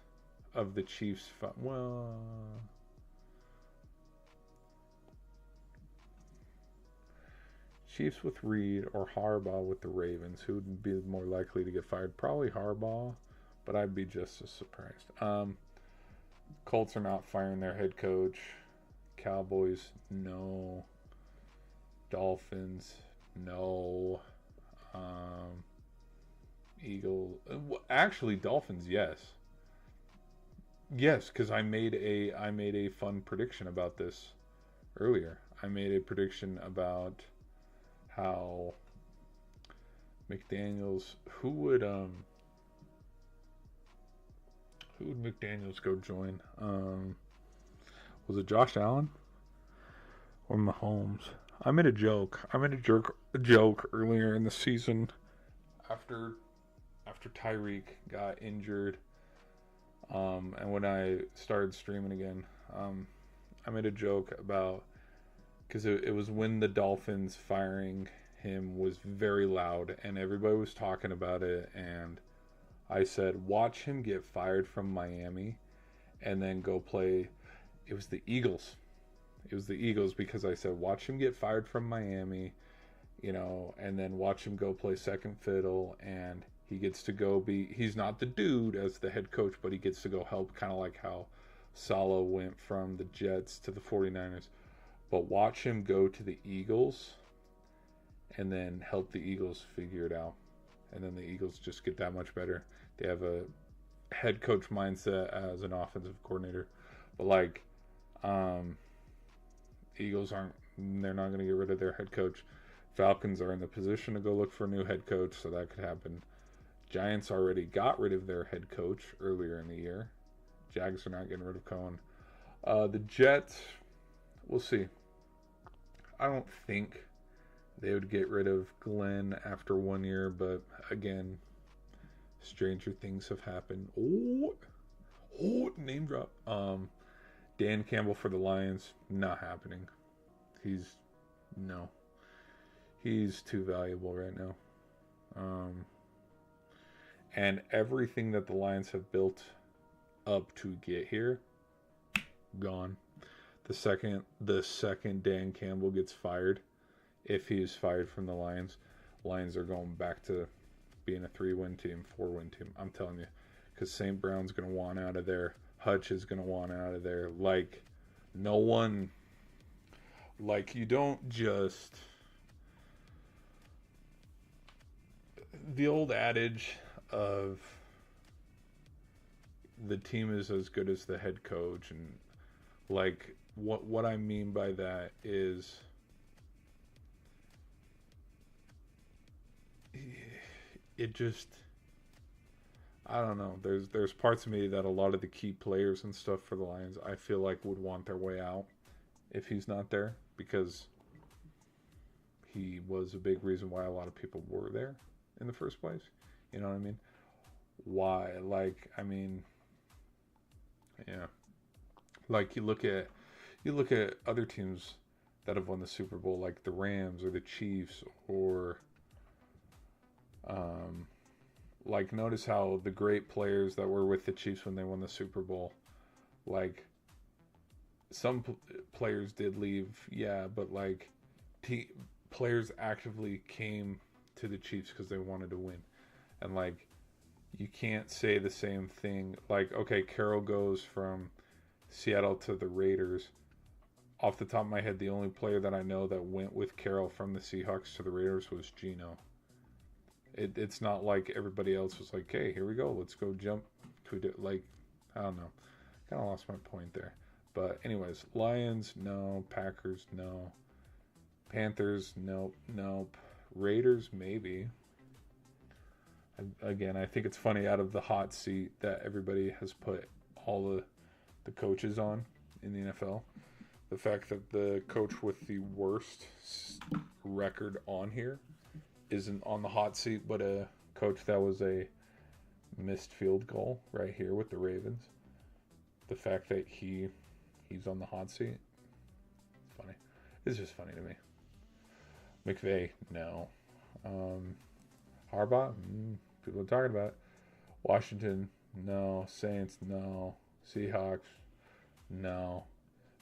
of the Chiefs. Well, Chiefs with Reed or Harbaugh with the Ravens. Who would be more likely to get fired? Probably Harbaugh, but I'd be just as surprised. Colts are not firing their head coach. Cowboys, no. Dolphins, no. Eagle, actually, Dolphins, yes, yes, because I made a fun prediction about this earlier. I made a prediction about how McDaniels, who would McDaniels go join? Was it Josh Allen or Mahomes? I made a joke. A joke earlier in the season after Tyreek got injured, and when I started streaming again, I made a joke about, because it was when the Dolphins firing him was very loud and everybody was talking about it, and I said, watch him get fired from Miami and then go play. It was the Eagles. It was the Eagles, because I said, watch him get fired from Miami, and then watch him go play second fiddle, and he gets to go he's not the dude as the head coach, but he gets to go help, kind of like how Saleh went from the Jets to the 49ers. But watch him go to the Eagles and then help the Eagles figure it out. And then the Eagles just get that much better. They have a head coach mindset as an offensive coordinator. But Eagles they're not going to get rid of their head coach. Falcons are in the position to go look for a new head coach, so that could happen. Giants already got rid of their head coach earlier in the year. Jags are not getting rid of Cohen. The Jets, we'll see. I don't think they would get rid of Glenn after 1 year, but again, stranger things have happened. Oh, name drop. Dan Campbell for the Lions, not happening. He's too valuable right now. And everything that the Lions have built up to get here, gone. The second Dan Campbell gets fired, if he is fired from the Lions are going back to being a 3-win team, 4-win team. I'm telling you, because St. Brown's going to want out of there. Hutch is going to want out of there. No one, you don't just, the old adage of the team is as good as the head coach, and what I mean by that is it just, I don't know. There's parts of me that a lot of the key players and stuff for the Lions, I feel like would want their way out if he's not there, because he was a big reason why a lot of people were there in the first place. You know what I mean? Why? Yeah. You look at other teams that have won the Super Bowl, like the Rams or the Chiefs, or notice how the great players that were with the Chiefs when they won the Super Bowl, some players did leave, yeah, but players actively came to the Chiefs because they wanted to win. And you can't say the same thing. Okay, Carroll goes from Seattle to the Raiders. Off the top of my head, the only player that I know that went with Carroll from the Seahawks to the Raiders was Geno. It's not like everybody else was like, hey, here we go, let's go jump to it. I don't know. Kind of lost my point there. But anyways, Lions, no. Packers, no. Panthers, nope. Raiders, maybe. Again, I think it's funny, out of the hot seat that everybody has put all the coaches on in the NFL, the fact that the coach with the worst record on here isn't on the hot seat, but a coach that was a missed field goal right here with the Ravens. The fact that he's on the hot seat, it's funny. It's just funny to me. McVay, no. Um, Harbaugh, people are talking about it. Washington, no. Saints, no. Seahawks, no.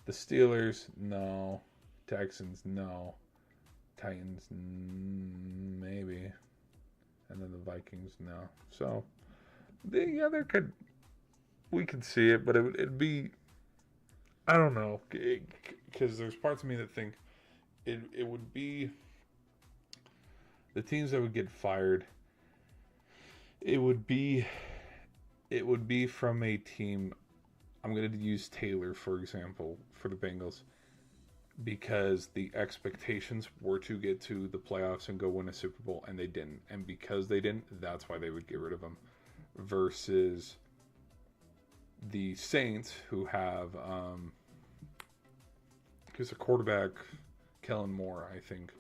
The Steelers, no. Texans, no. Titans, maybe. And then the Vikings, no. So, yeah, there could we could see it, but it'd be I don't know, because there's parts of me that think it would be the teams that would get fired. It would be from a team. I'm going to use Taylor for example for the Bengals because the expectations were to get to the playoffs and go win a Super Bowl, and they didn't. And because they didn't, that's why they would get rid of him. Versus the Saints, who have because a quarterback, Kellen Moore, I think.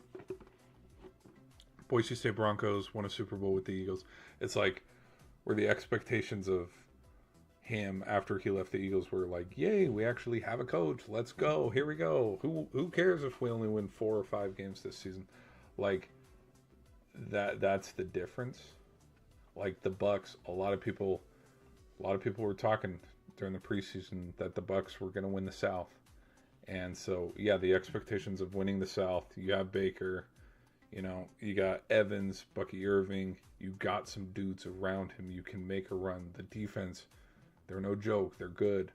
Boise State Broncos won a Super Bowl with the Eagles. It's like where the expectations of him after he left the Eagles were like, "Yay, we actually have a coach. Let's go. Here we go. Who cares if we only win 4 or 5 games this season?" Like that's the difference. Like the Bucks, a lot of people were talking during the preseason that the Bucks were going to win the South. And so, yeah, the expectations of winning the South, you have Baker, you got Evans, Bucky Irving, you got some dudes around him. You can make a run. The defense, they're no joke. They're good.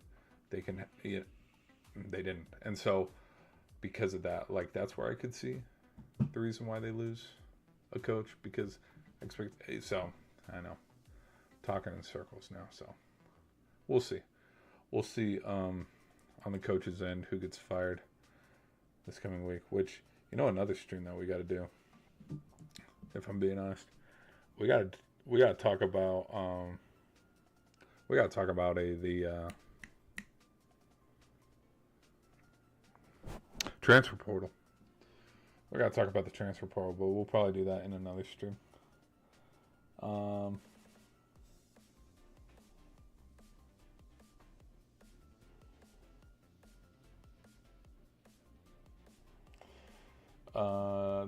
They can, they didn't. And so, because of that, like, that's where I could see the reason why they lose a coach, because so, I know, talking in circles now. So, we'll see. We'll see, on the coach's end who gets fired this coming week, which another stream that we got to do, if I'm being honest, we got to talk about the transfer portal. We got to talk about the transfer portal, but we'll probably do that in another stream.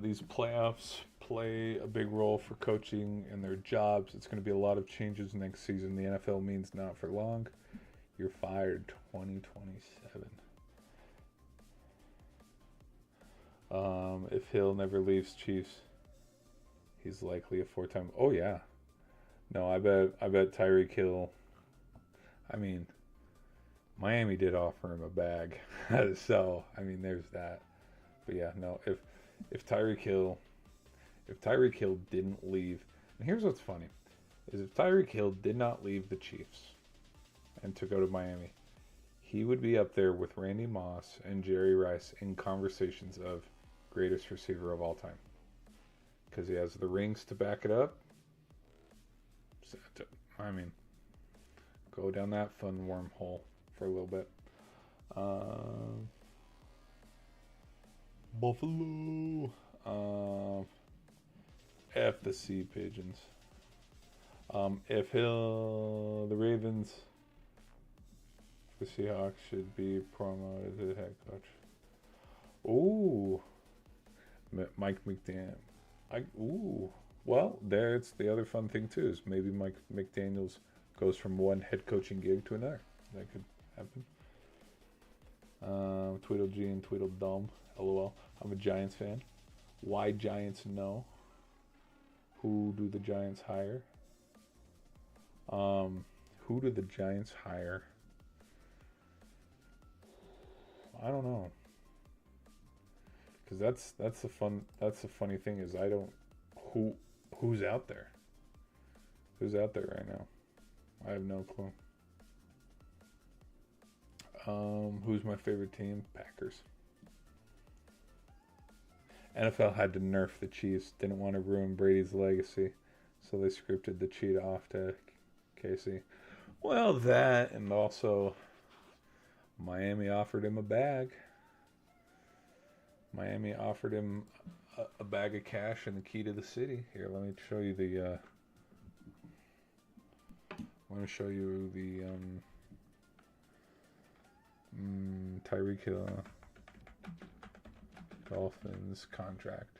These playoffs play a big role for coaching and their jobs. It's going to be a lot of changes next season. The NFL means not for long. You're fired 2027. If Hill never leaves Chiefs, he's likely a 4-time. Oh yeah, no, I bet Tyreek Hill. I mean, Miami did offer him a bag, so I mean, there's that. But yeah, no, if Tyreek Hill didn't leave, and here's what's funny, is if Tyreek Hill did not leave the Chiefs and to go to Miami, he would be up there with Randy Moss and Jerry Rice in conversations of greatest receiver of all time. Because he has the rings to back it up. I mean, go down that fun wormhole for a little bit. Buffalo. F the Sea Pigeons. If the Ravens, the Seahawks should be promoted as head coach. Ooh, Mike McDaniel. Well, there's the other fun thing too, is maybe Mike McDaniels goes from one head coaching gig to another. That could happen. Tweedledee and Tweedledum. LOL. I'm a Giants fan. Why Giants? No. Who do the Giants hire? Who do the Giants hire? I don't know. Because that's the funny thing is I don't who's out there. Who's out there right now? I have no clue. Who's my favorite team? Packers. NFL had to nerf the Chiefs. Didn't want to ruin Brady's legacy, so they scripted the cheat off to KC. Well, that, and also Miami offered him a bag. Miami offered him a bag of cash and the key to the city. Here, let me show you the. Let me show you the Tyreek Hill Dolphins contract.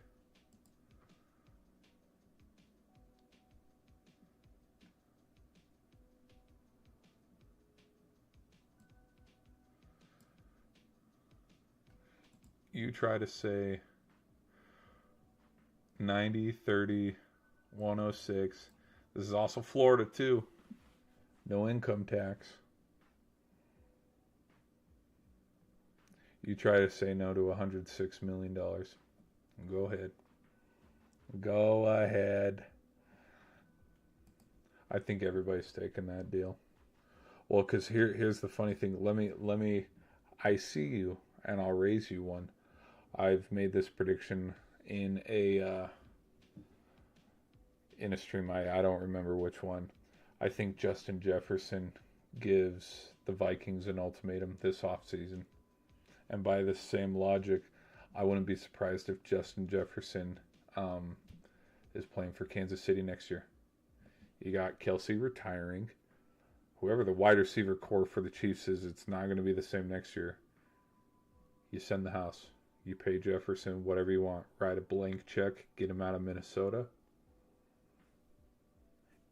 You try to say 90, 30, 106. This is also Florida, too. No income tax. You try to say no to $106 million. Go ahead. Go ahead. I think everybody's taking that deal. Well, because here's the funny thing. Let me. I see you, and I'll raise you one. I've made this prediction in a stream. I don't remember which one. I think Justin Jefferson gives the Vikings an ultimatum this offseason. And by the same logic, I wouldn't be surprised if Justin Jefferson is playing for Kansas City next year. You got Kelce retiring. Whoever the wide receiver core for the Chiefs is, it's not going to be the same next year. You send the house. You pay Jefferson whatever you want. Write a blank check. Get him out of Minnesota.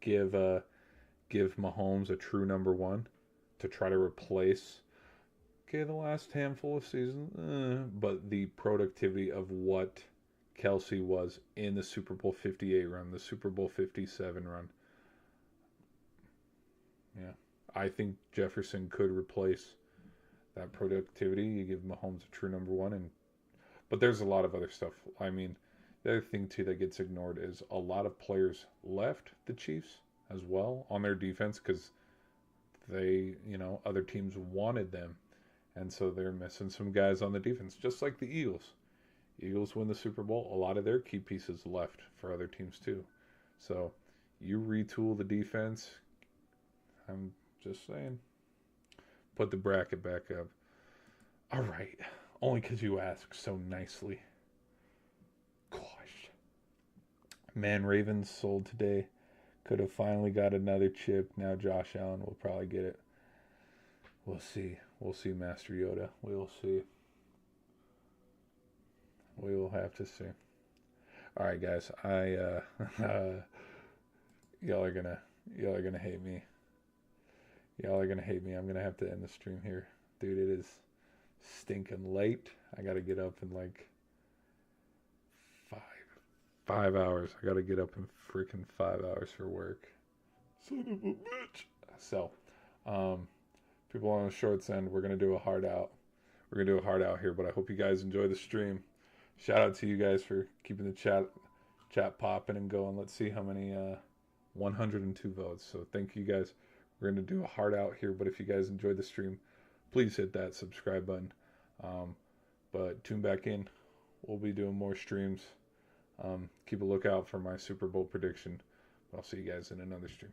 Give Mahomes a true number one to try to replace the last handful of seasons. But the productivity of what Kelce was in the Super Bowl 58 run, the Super Bowl 57 run. Yeah. I think Jefferson could replace that productivity. You give Mahomes a true number one, but there's a lot of other stuff. I mean, the other thing too that gets ignored is a lot of players left the Chiefs as well on their defense because they, other teams wanted them, and so they're missing some guys on the defense, just like the Eagles. Eagles win the Super Bowl. A lot of their key pieces left for other teams too. So you retool the defense. I'm just saying. Put the bracket back up. All right. Only because you asked so nicely. Gosh. Man, Ravens sold today. Could have finally got another chip. Now Josh Allen will probably get it. We'll see. We'll see, Master Yoda. We will see. We will have to see. All right, guys. Y'all are gonna hate me. Y'all are gonna hate me. I'm gonna have to end the stream here, dude. It is stinking late. I gotta get up in like 5 hours. I gotta get up in freaking 5 hours for work. Son of a bitch. So, people on the shorts end, we're gonna do a hard out. We're gonna do a hard out here, but I hope you guys enjoy the stream. Shout out to you guys for keeping the chat popping and going. Let's see how many 102 votes. So thank you guys. We're going to do a hard out here, but if you guys enjoyed the stream, please hit that subscribe button. But tune back in. We'll be doing more streams. Keep a lookout for my Super Bowl prediction. I'll see you guys in another stream.